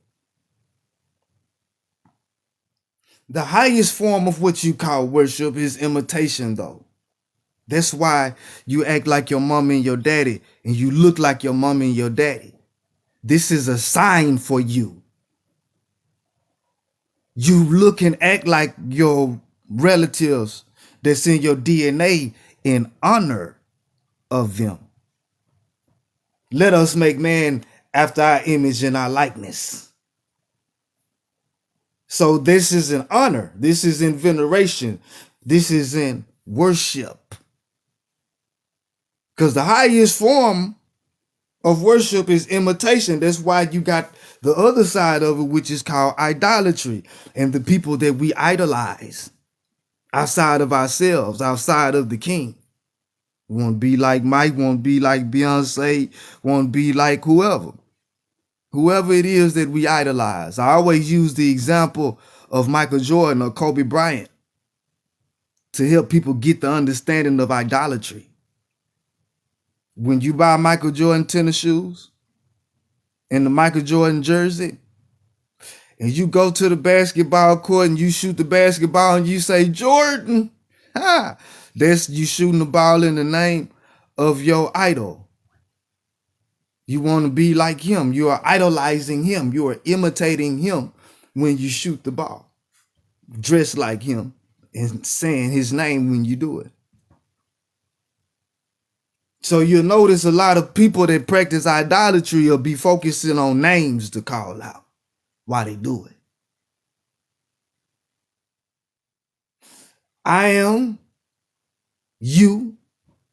The highest form of what you call worship is imitation, though. That's why you act like your mom and your daddy, and you look like your mom and your daddy. This is a sign for you. You look and act like your relatives that's in your DNA in honor of them. Let us make man after our image and our likeness. So this is an honor. This is in veneration. This is in worship. Because the highest form of worship is imitation. That's why you got the other side of it, which is called idolatry, and the people that we idolize outside of ourselves, outside of the king. We want to be like Mike, want to be like Beyonce, want to be like whoever it is that we idolize. I always use the example of Michael Jordan or Kobe Bryant to help people get the understanding of idolatry. When you buy Michael Jordan tennis shoes and the Michael Jordan jersey, and you go to the basketball court and you shoot the basketball and you say, Jordan, that's you shooting the ball in the name of your idol. You want to be like him. You are idolizing him. You are imitating him when you shoot the ball. Dress like him and saying his name when you do it. So you'll notice a lot of people that practice idolatry will be focusing on names to call out while they do it. I am, you,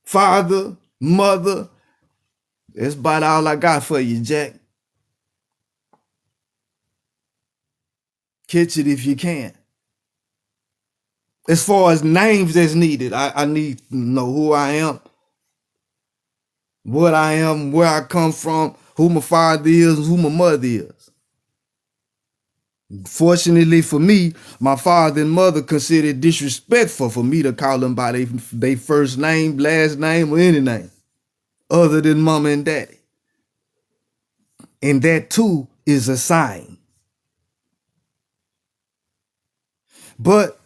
father, mother. That's about all I got for you, Jack. Catch it if you can. As far as names that's needed, I need to know who I am, what I am, where I come from, who my father is, who my mother is. Fortunately for me, my father and mother considered disrespectful for me to call them by their first name, last name, or any name other than mama and daddy. And that too is a sign. But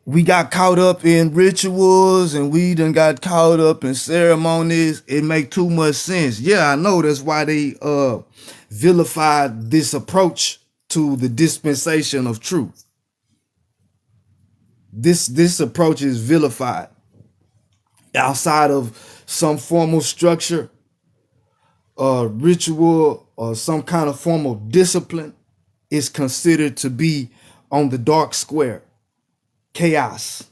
we got caught up in rituals and we done got caught up in ceremonies. It make too much sense. Yeah, I know that's why they vilified this approach to the dispensation of truth. This approach is vilified. Outside of some formal structure, ritual, or some kind of form of discipline, is considered to be on the dark square. Chaos.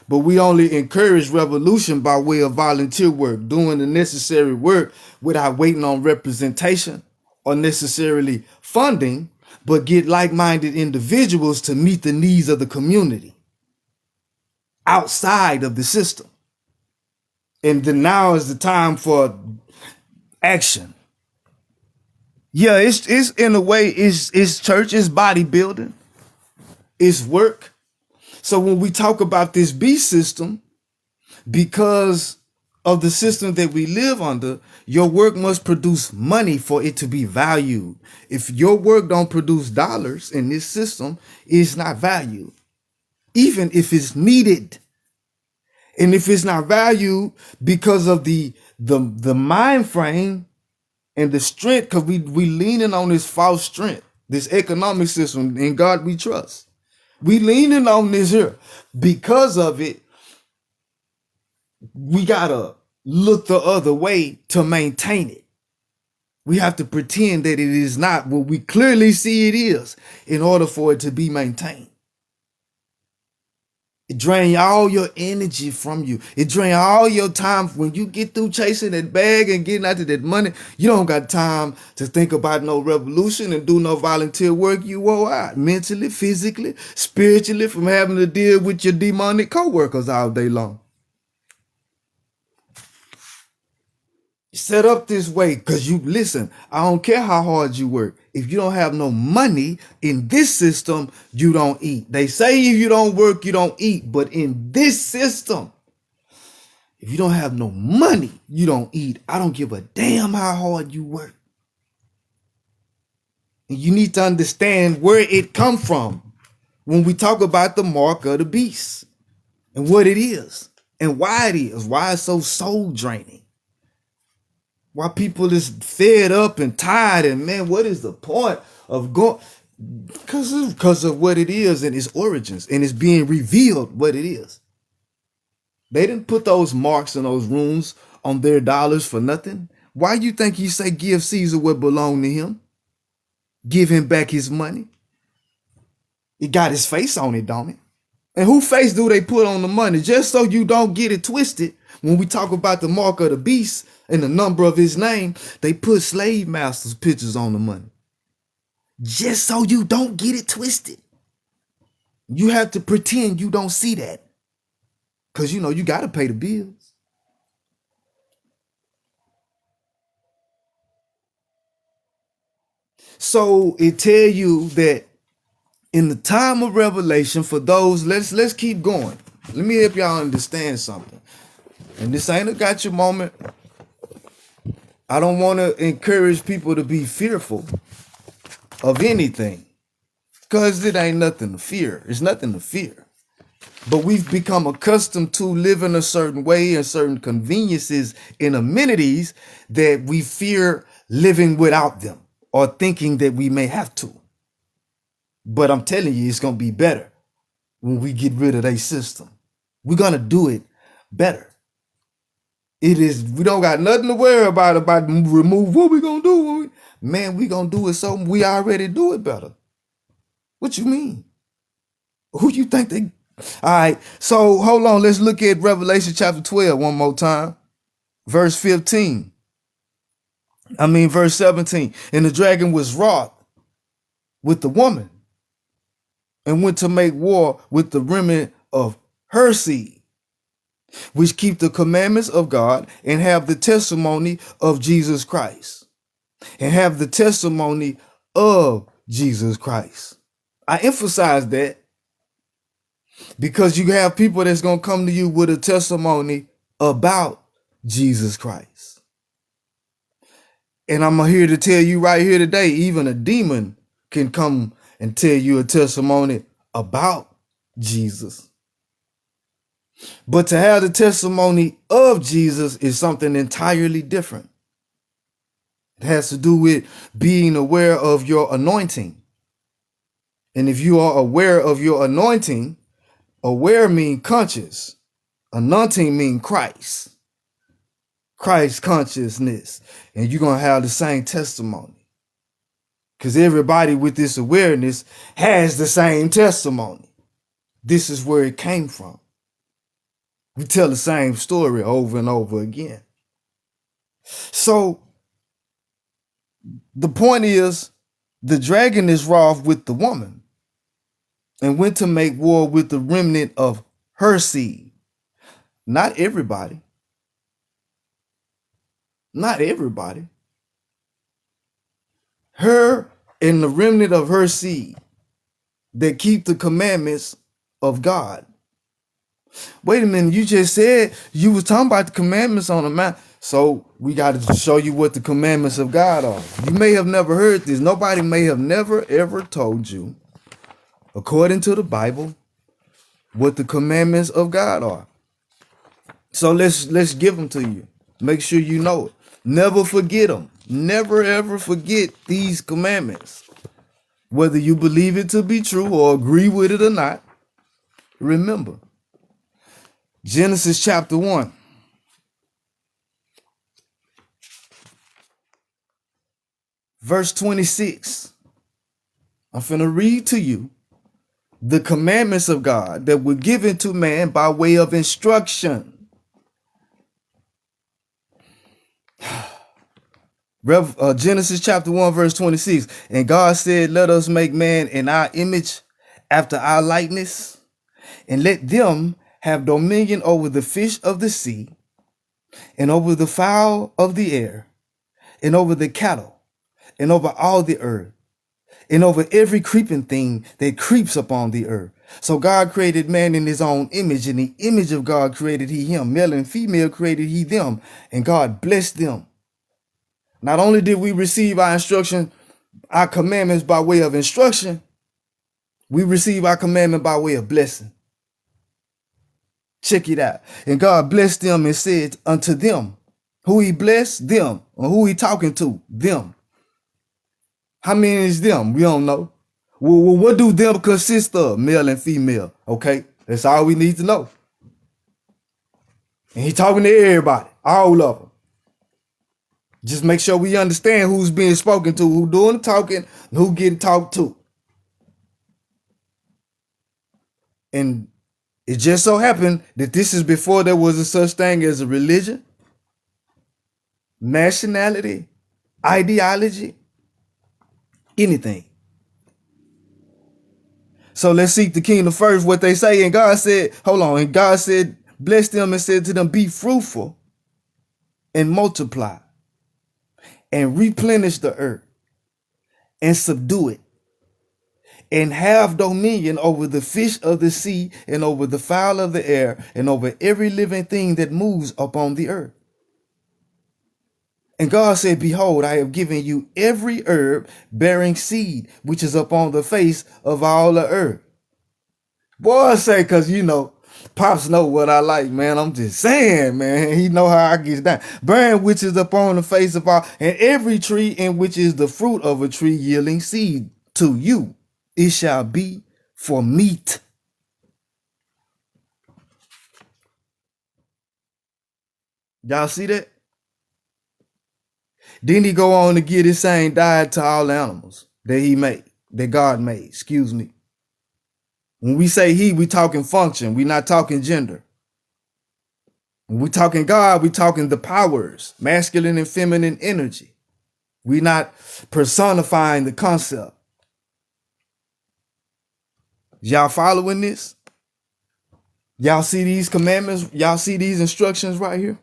But we only encourage revolution by way of volunteer work, doing the necessary work without waiting on representation or necessarily funding, but get like-minded individuals to meet the needs of the community outside of the system. And then now is the time for action. Yeah, it's in a way, it's church, it's bodybuilding, it's work. So when we talk about this beast system, because of the system that we live under, your work must produce money for it to be valued. If your work don't produce dollars in this system, it's not valued, even if it's needed. And if it's not valued because of the mind frame and the strength, because we leaning on this false strength, this economic system, in God we trust. We leaning on this here. Because of it, we gotta look the other way to maintain it. We have to pretend that it is not what we clearly see it is in order for it to be maintained. It drains all your energy from you. It drains all your time. When you get through chasing that bag and getting after that money, you don't got time to think about no revolution and do no volunteer work. You wore out mentally, physically, spiritually from having to deal with your demonic coworkers all day long. Set up this way because you listen. I don't care how hard you work. If you don't have no money in this system, you don't eat. They say if you don't work, you don't eat. But in this system, if you don't have no money, you don't eat. I don't give a damn how hard you work. And you need to understand where it come from when we talk about the mark of the beast and what it is and why it is, why it's so soul draining. Why people is fed up and tired and man, what is the point of going? Because of what it is and its origins, and it's being revealed what it is. They didn't put those marks and those runes on their dollars for nothing. Why you think he say give Caesar what belong to him? Give him back his money. It got his face on it, don't it? And whose face do they put on the money? Just so you don't get it twisted. When we talk about the mark of the beast and the number of his name, they put slave masters' pictures on the money. Just so you don't get it twisted. You have to pretend you don't see that. Because, you got to pay the bills. So it tell you that in the time of revelation for those, let's keep going. Let me help y'all understand something. And this ain't a gotcha moment. I don't want to encourage people to be fearful of anything because it ain't nothing to fear. It's nothing to fear. But we've become accustomed to living a certain way and certain conveniences and amenities that we fear living without them or thinking that we may have to. But I'm telling you, it's going to be better when we get rid of their system. We're going to do it better. It is, we don't got nothing to worry about remove. What we going to do? Man, we going to do it so we already do it better. What you mean? Who you think they... All right, so hold on. Let's look at Revelation chapter 12 one more time. Verse 17. And the dragon was wroth with the woman and went to make war with the remnant of her seed, which keep the commandments of God and have the testimony of Jesus Christ. And have the testimony of Jesus Christ. I emphasize that because you have people that's going to come to you with a testimony about Jesus Christ. And I'm here to tell you right here today, even a demon can come and tell you a testimony about Jesus. But to have the testimony of Jesus is something entirely different. It has to do with being aware of your anointing. And if you are aware of your anointing, aware means conscious. Anointing means Christ. Christ consciousness. And you're going to have the same testimony. Because everybody with this awareness has the same testimony. This is where it came from. We tell the same story over and over again. So the point is, the dragon is wroth with the woman and went to make war with the remnant of her seed. Not everybody. Not everybody. Her and the remnant of her seed that keep the commandments of God. Wait a minute, you just said you was talking about the commandments on the mount. So we got to show you what the commandments of God are. You may have never heard this. Nobody may have never ever told you, according to the Bible, what the commandments of God are. So let's give them to you. Make sure you know it. Never forget them. Never ever forget these commandments. Whether you believe it to be true or agree with it or not, remember. Genesis chapter 1. Verse 26. I'm finna read to you the commandments of God that were given to man by way of instruction. Genesis chapter 1 verse 26. And God said, let us make man in our image after our likeness, and let them have dominion over the fish of the sea, and over the fowl of the air, and over the cattle, and over all the earth, and over every creeping thing that creeps upon the earth. So God created man in his own image. In the image of God created he him. Male and female created he them. And God blessed them. Not only did we receive our instruction, our commandments by way of instruction, we receive our commandment by way of blessing. Check it out. And God blessed them and said unto them, who he blessed? Them. Or who he talking to? Them. How many is them? We don't know. Well, what do them consist of? Male and female. Okay, that's all we need to know. And he talking to everybody, all of them. Just make sure we understand who's being spoken to, who doing the talking, and who getting talked to. And it just so happened that this is before there was a such thing as a religion, nationality, ideology, anything. So let's seek the kingdom first, what they say. And God said, hold on. And God said, bless them and said to them, be fruitful and multiply and replenish the earth and subdue it and have dominion over the fish of the sea and over the fowl of the air and over every living thing that moves upon the earth. And God said, behold, I have given you every herb bearing seed, which is upon the face of all the earth. Boy, I say, cause you know, Pops know what I like, man. I'm just saying, man. He know how I get down. Bearing which is upon the face of all, and every tree in which is the fruit of a tree yielding seed to you, it shall be for meat. Y'all see that? Then he go on to give his same diet to all animals that he made, that God made, excuse me. When we say he, we talking function. We not talking gender. When we talking God, we talking the powers, masculine and feminine energy. We not personifying the concept. Y'all following this? Y'all see these commandments? Y'all see these instructions right here?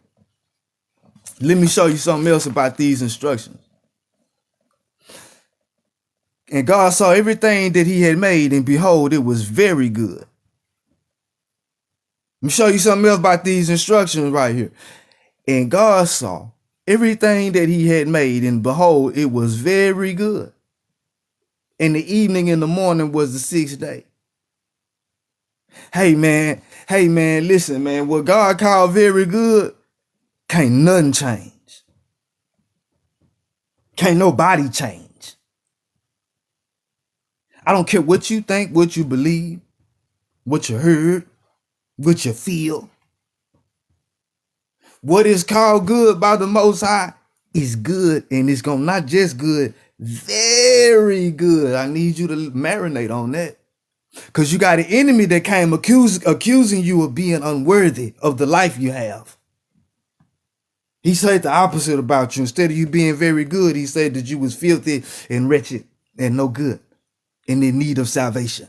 Let me show you something else about these instructions. And God saw everything that he had made, and behold, it was very good. Let me show you something else about these instructions right here. And God saw everything that he had made, and behold, it was very good. And the evening and the morning was the sixth day. Hey man, listen, man. What God called very good, can't nothing change. Can't nobody change. I don't care what you think, what you believe, what you heard, what you feel. What is called good by the Most High is good, and it's gonna not just good, very good. I need you to marinate on that, because you got an enemy that came accusing you of being unworthy of the life you have. He said the opposite about you. Instead of you being very good, he said that you was filthy and wretched and no good and in need of salvation.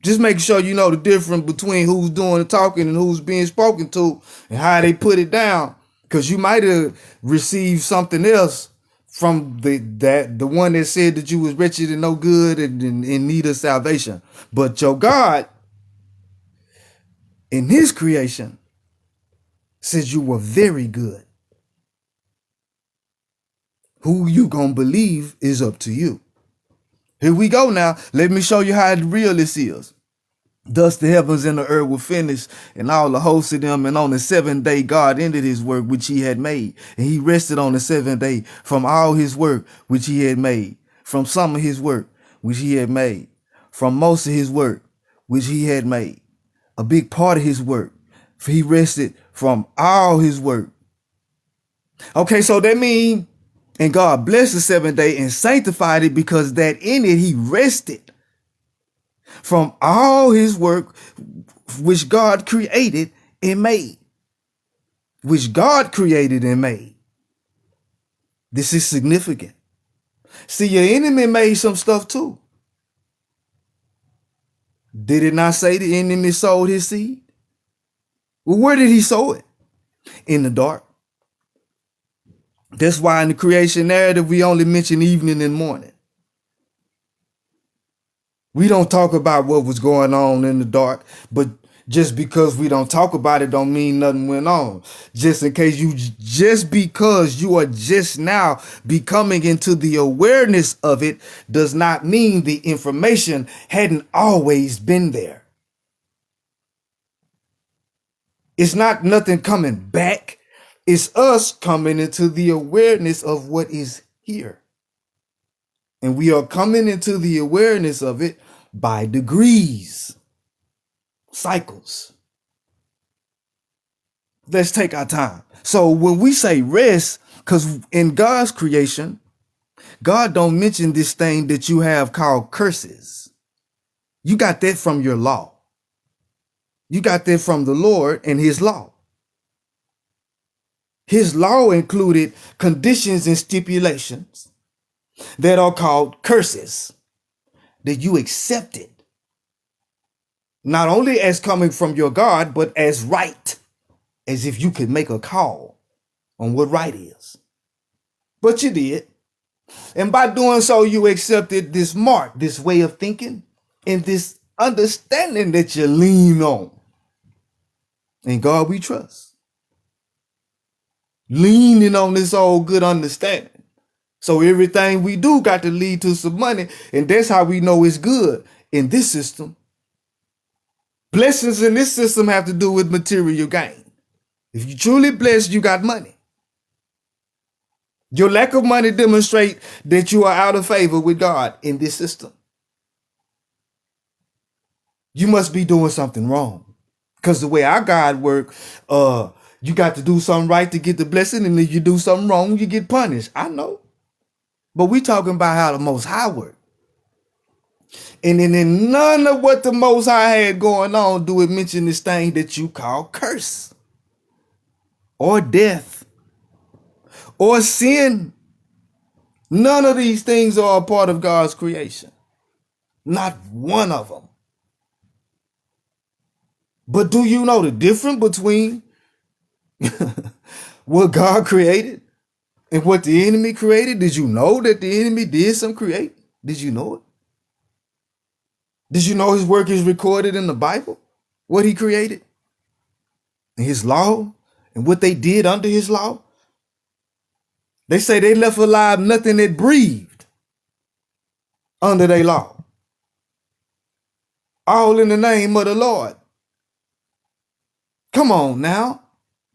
Just make sure you know the difference between who's doing the talking and who's being spoken to and how they put it down. Because you might have received something else from the one that said that you was wretched and no good and in need of salvation. But your God, in his creation, says you were very good. Who you gonna believe is up to you. Here we go now. Let me show you how real this is. Thus the heavens and the earth were finished, and all the hosts of them. And on the seventh day God ended his work which he had made. And he rested on the seventh day from all his work which he had made, from some of his work which he had made, from most of his work which he had made, a big part of his work. For he rested from all his work. Okay, so that means And God blessed the seventh day and sanctified it, because that in it he rested from all his work which God created and made. Which God created and made. This is significant. See, your enemy made some stuff too. Did it not say the enemy sowed his seed? Well, where did he sow it? In the dark. That's why in the creation narrative, we only mention evening and morning. We don't talk about what was going on in the dark, but just because we don't talk about it don't mean nothing went on. Just because you are just now becoming into the awareness of it does not mean the information hadn't always been there. It's not nothing coming back. It's us coming into the awareness of what is here. And we are coming into the awareness of it by degrees, cycles. Let's take our time. So when we say rest, because in God's creation, God don't mention this thing that you have called curses. You got that from your law. You got that from the Lord and his law. His law included conditions and stipulations that are called curses that you accepted, not only as coming from your God, but as right, as if you could make a call on what right is. But you did. And by doing so, you accepted this mark, this way of thinking, and this understanding that you lean on. In God we trust. Leaning on this old good understanding. So everything we do got to lead to some money, and that's how we know it's good in this system. Blessings in this system have to do with material gain. If you truly blessed, you got money. Your lack of money demonstrates that you are out of favor with God in this system. You must be doing something wrong. Because the way our God works, you got to do something right to get the blessing, and if you do something wrong, you get punished. I know. But we talking about how the Most High works. And then in none of what the Most High had going on do it mention this thing that you call curse or death or sin. None of these things are a part of God's creation. Not one of them. But do you know the difference between what God created and what the enemy created? Did you know that the enemy did some create? Did you know it? Did you know his work is recorded in the Bible? What he created? And his law and what they did under his law? They say they left alive nothing that breathed under their law. All in the name of the Lord. Come on now.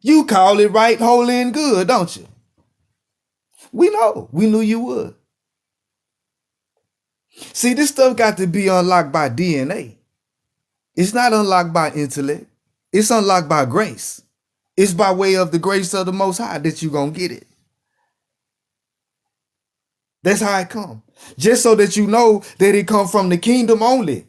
You call it right, holy, and good, don't you? We know. We knew you would. See, this stuff got to be unlocked by DNA. It's not unlocked by intellect. It's unlocked by grace. It's by way of the grace of the Most High that you're going to get it. That's how it comes. Just so that you know that it comes from the kingdom only.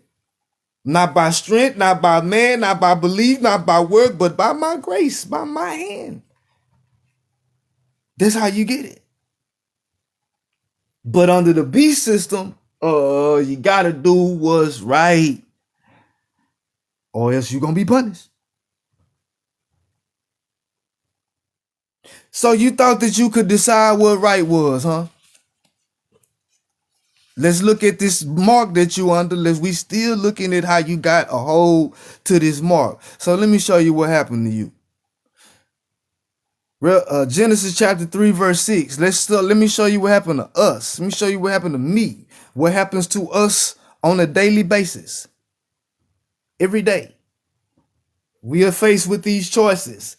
Not by strength, not by man, not by belief, not by work, but by my grace, by my hand. That's how you get it. But under the beast system, you got to do what's right, or else you're going to be punished. So you thought that you could decide what right was, huh? Let's look at this mark that you under. We still looking at how you got a hold to this mark. So let me show you what happened to you. Genesis chapter 3, verse 6. Let me show you what happened to us. Let me show you what happened to me. What happens to us on a daily basis. Every day. We are faced with these choices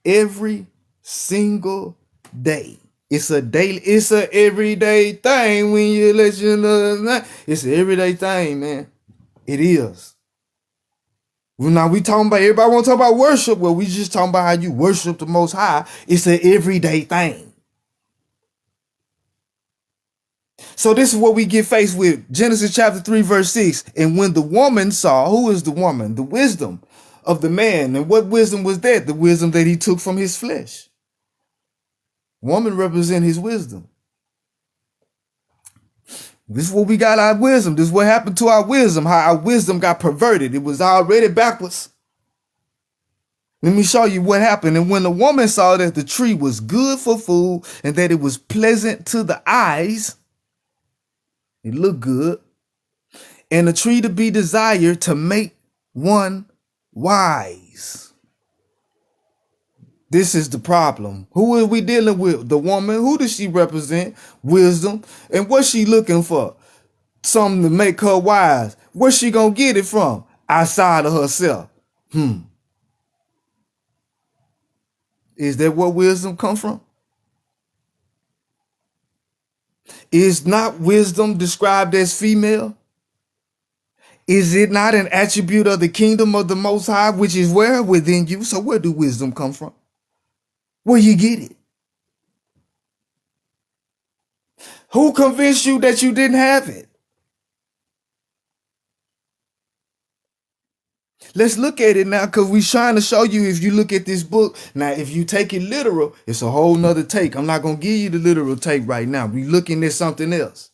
every single day. It's a everyday thing when you let you know. It's an everyday thing, man. It is. Well, now we talking about, everybody want to talk about worship. Well, we just talking about how you worship the Most High. It's an everyday thing. So this is what we get faced with. Genesis chapter 3, verse 6. And when the woman saw, who is the woman? The wisdom of the man. And what wisdom was that? The wisdom that he took from his flesh. Woman represent his wisdom. This is what we got our wisdom. This is what happened to our wisdom. How our wisdom got perverted. It was already backwards. Let me show you what happened. And when the woman saw that the tree was good for food and that it was pleasant to the eyes, it looked good, and a tree to be desired to make one wise. This is the problem. Who are we dealing with? The woman. Who does she represent? Wisdom. And what's she looking for? Something to make her wise. Where's she gonna get it from? Outside of herself. Is that where wisdom come from? Is not wisdom described as female? Is it not an attribute of the kingdom of the Most High, which is where? Within you. So where do wisdom come from? Where you get it? Who convinced you that you didn't have it? Let's look at it now, because we're trying to show you, if you look at this book. Now, if you take it literal, it's a whole nother take. I'm not going to give you the literal take right now. We're looking at something else.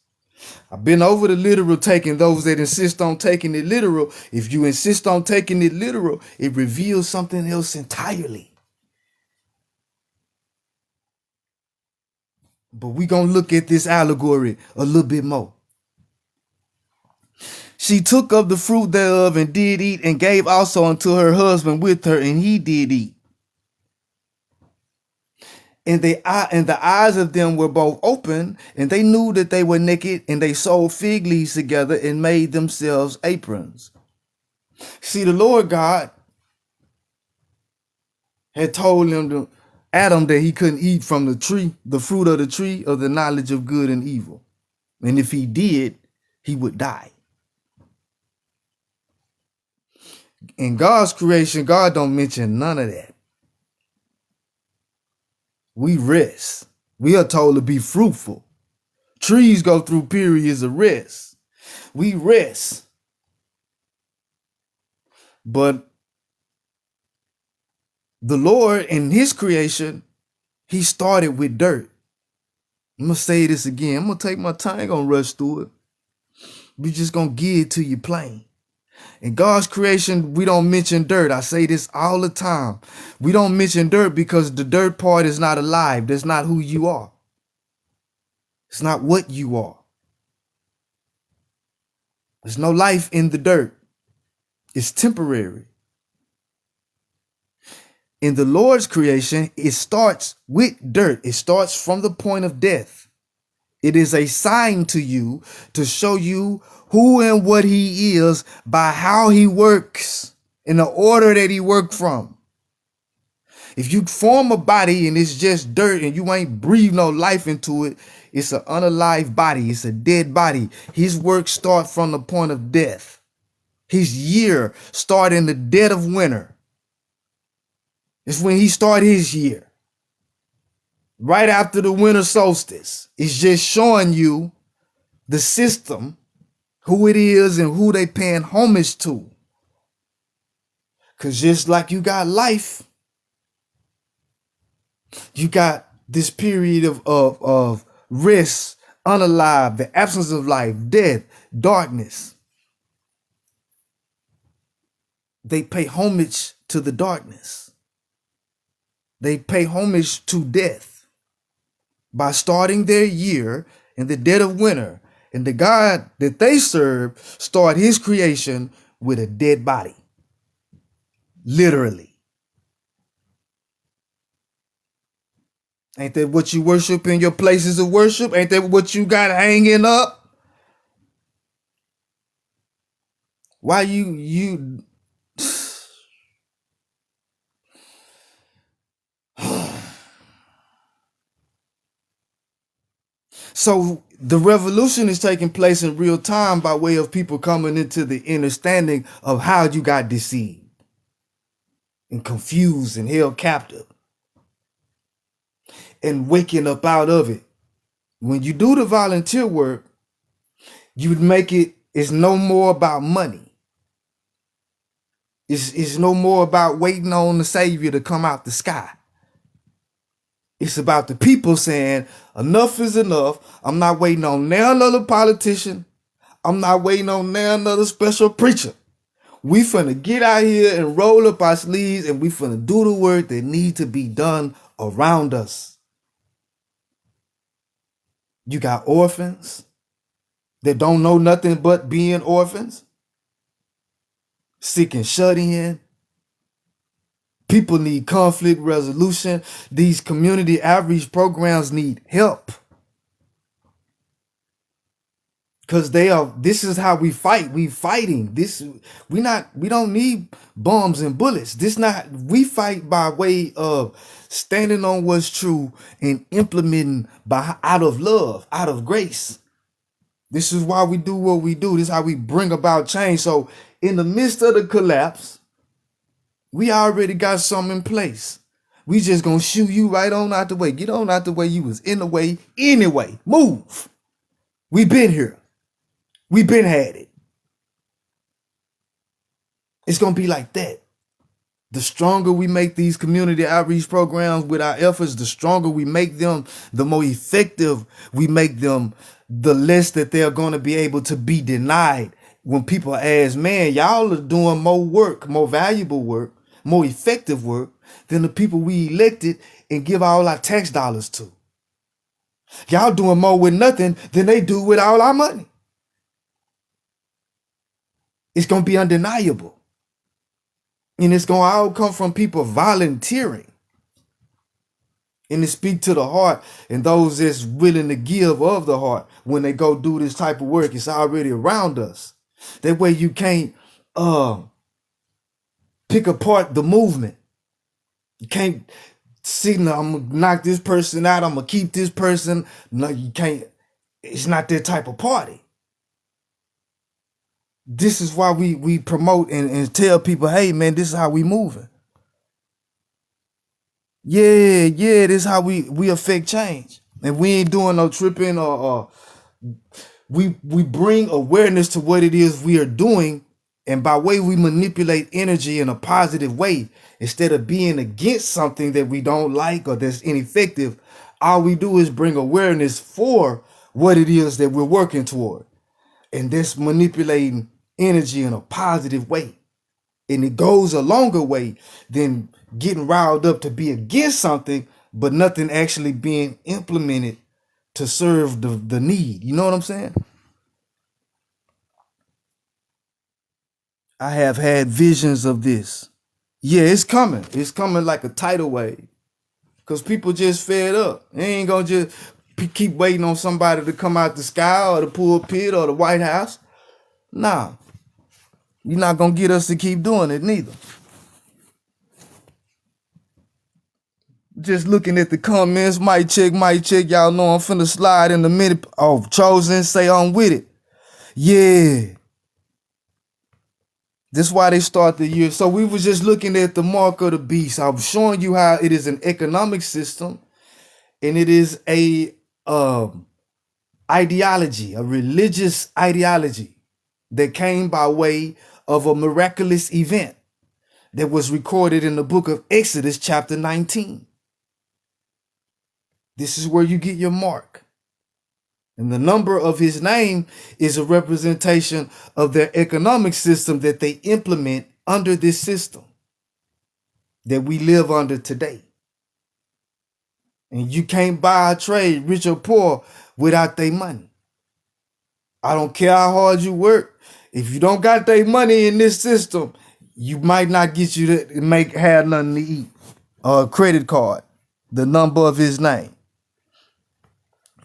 I've been over the literal take, and those that insist on taking it literal, if you insist on taking it literal, it reveals something else entirely. But we're going to look at this allegory a little bit more. She took of the fruit thereof and did eat, and gave also unto her husband with her, and he did eat. And the eyes of them were both open, and they knew that they were naked, and they sewed fig leaves together and made themselves aprons. See, the Lord God had told Adam that he couldn't eat from the tree, the fruit of the tree of the knowledge of good and evil. And if he did, he would die. In God's creation, God don't mention none of that. We rest. We are told to be fruitful. Trees go through periods of rest. We rest. But the Lord in his creation, he started with dirt. I'm going to say this again. I'm going to take my time. I ain't going to rush through it. We just going to give it to you plain. In God's creation, we don't mention dirt. I say this all the time. We don't mention dirt because the dirt part is not alive. That's not who you are. It's not what you are. There's no life in the dirt. It's temporary. In the Lord's creation, it starts with dirt. It starts from the point of death. It is a sign to you to show you who and what he is by how he works in the order that he worked from. If you form a body and it's just dirt and you ain't breathe no life into it, it's an unalive body. It's a dead body. His work starts from the point of death. His year starts in the dead of winter. It's when he started his year. Right after the winter solstice. It's just showing you the system, who it is and who they paying homage to. Because just like you got life, you got this period of rest, unalive, the absence of life, death, darkness. They pay homage to the darkness. They pay homage to death by starting their year in the dead of winter. And the God that they serve start his creation with a dead body. Literally. Ain't that what you worship in your places of worship? Ain't that what you got hanging up? Why you So the revolution is taking place in real time by way of people coming into the understanding of how you got deceived and confused and held captive and waking up out of it. When you do the volunteer work, you would make it's no more about money. It's no more about waiting on the Savior to come out the sky. It's about the people saying, enough is enough. I'm not waiting on now another politician. I'm not waiting on now another special preacher. We finna get out here and roll up our sleeves, and we finna do the work that need to be done around us. You got orphans that don't know nothing but being orphans, sick and shut in. People need conflict resolution. These community outreach programs need help. Because this is how we fight. We fighting. We don't need bombs and bullets. We fight by way of standing on what's true and implementing out of love, out of grace. This is why we do what we do. This is how we bring about change. So in the midst of the collapse, we already got something in place. We just gonna shoo you right on out the way. Get on out the way. You was in the way anyway. Move. We been here. We been had it. It's gonna be like that. The stronger we make these community outreach programs with our efforts, the stronger we make them, the more effective we make them, the less that they're gonna be able to be denied. When people ask, man, y'all are doing more work, more valuable work, more effective work than the people we elected and give all our tax dollars to. Y'all doing more with nothing than they do with all our money. It's going to be undeniable. And it's going to all come from people volunteering. And to speak to the heart and those that's willing to give of the heart when they go do this type of work. It's already around us. That way you can't pick apart the movement. You can't signal, I'm going to knock this person out. I'm going to keep this person. No, you can't. It's not that type of party. This is why we promote and tell people, hey, man, this is how we moving. Yeah, this is how we affect change. And we ain't doing no tripping or we bring awareness to what it is we are doing. And by way we manipulate energy in a positive way, instead of being against something that we don't like or that's ineffective, all we do is bring awareness for what it is that we're working toward. And that's manipulating energy in a positive way. And it goes a longer way than getting riled up to be against something, but nothing actually being implemented to serve the need. You know what I'm saying? I have had visions of this. Yeah, it's coming. It's coming like a tidal wave. Because people just fed up. They ain't going to just keep waiting on somebody to come out the sky or the pulpit or the White House. Nah. You're not going to get us to keep doing it neither. Just looking at the comments, mic check. Y'all know I'm finna slide in a minute. Oh, Chosen, say I'm with it. Yeah. This is why they start the year. So we was just looking at the mark of the beast. I was showing you how it is an economic system and it is a ideology, a religious ideology that came by way of a miraculous event that was recorded in the book of Exodus chapter 19. This is where you get your mark. And the number of his name is a representation of their economic system that they implement under this system that we live under today. And you can't buy a trade, rich or poor, without their money. I don't care how hard you work. If you don't got their money in this system, you might not get you to have nothing to eat. A credit card, the number of his name.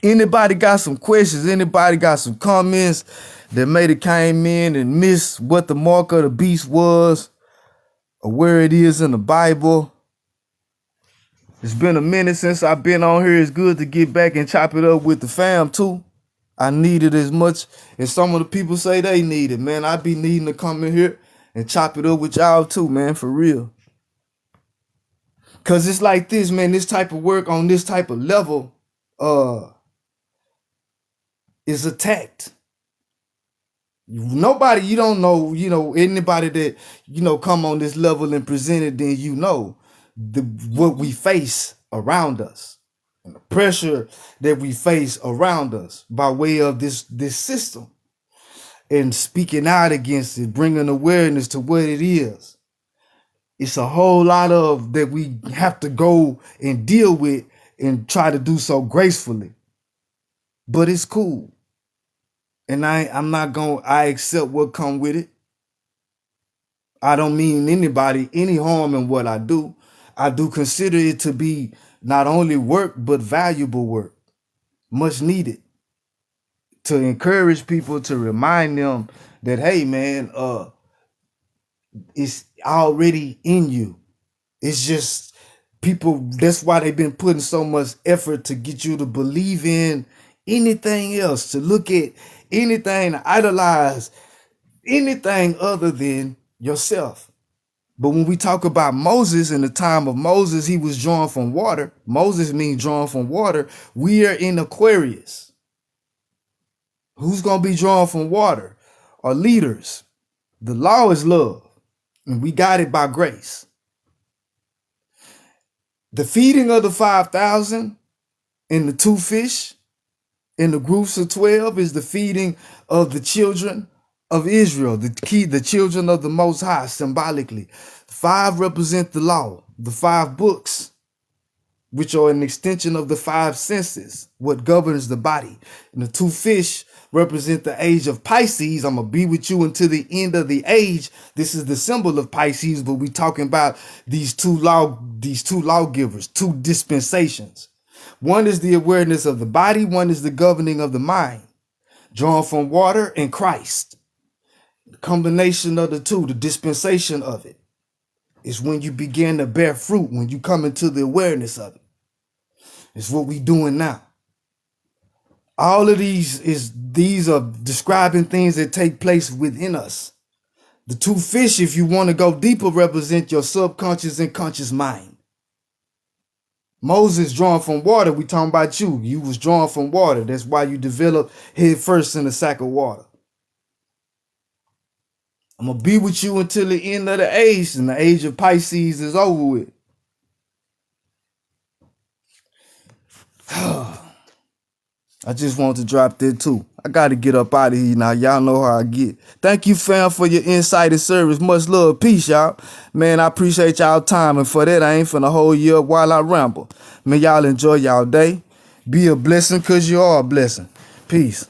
Anybody got some questions? Anybody got some comments that may have came in and missed what the mark of the beast was or where it is in the Bible? It's been a minute since I've been on here. It's good to get back and chop it up with the fam too. I need it as much as some of the people say they need it, man. I be needing to come in here and chop it up with y'all too, man, for real. Cause it's like this, man, this type of work on this type of level, is attacked. Nobody, you don't know, anybody that, come on this level and present it, then what we face around us, and the pressure that we face around us by way of this system, and speaking out against it, bringing awareness to what it is. It's a whole lot of that we have to go and deal with and try to do so gracefully. But it's cool. And I accept what come with it. I don't mean anybody any harm in what I do. I do consider it to be not only work, but valuable work, much needed, to encourage people, to remind them that, hey man, it's already in you. It's just people, that's why they've been putting so much effort to get you to believe in anything else, to look at anything, to idolize anything other than yourself. But when we talk about Moses, in the time of Moses, he was drawn from water. Moses means drawn from water. We are in Aquarius. Who's going to be drawn from water? Our leaders. The law is love, and we got it by grace. The feeding of the 5,000 and the 2 fish in the groups of 12 is the feeding of the children of Israel, the children of the Most High, symbolically. 5 represent the law, the 5 books, which are an extension of the 5 senses, what governs the body. And the 2 fish represent the age of Pisces. I'm going to be with you until the end of the age. This is the symbol of Pisces, but we're talking about these two lawgivers, 2 dispensations. One is the awareness of the body, one is the governing of the mind, drawn from water and Christ. The combination of the 2, the dispensation of it, is when you begin to bear fruit, when you come into the awareness of it. It's what we doing now. All of these are describing things that take place within us. The 2 fish, if you want to go deeper, represent your subconscious and conscious mind. Moses drawn from water, we talking about you. You was drawn from water. That's why you developed head first in a sack of water. I'm going to be with you until the end of the age, and the age of Pisces is over with. I just want to drop that too. I got to get up out of here now. Y'all know how I get. Thank you, fam, for your insight and service. Much love. Peace, y'all. Man, I appreciate y'all time. And for that, I ain't finna hold you up while I ramble. Man, y'all enjoy y'all day. Be a blessing because you are a blessing. Peace.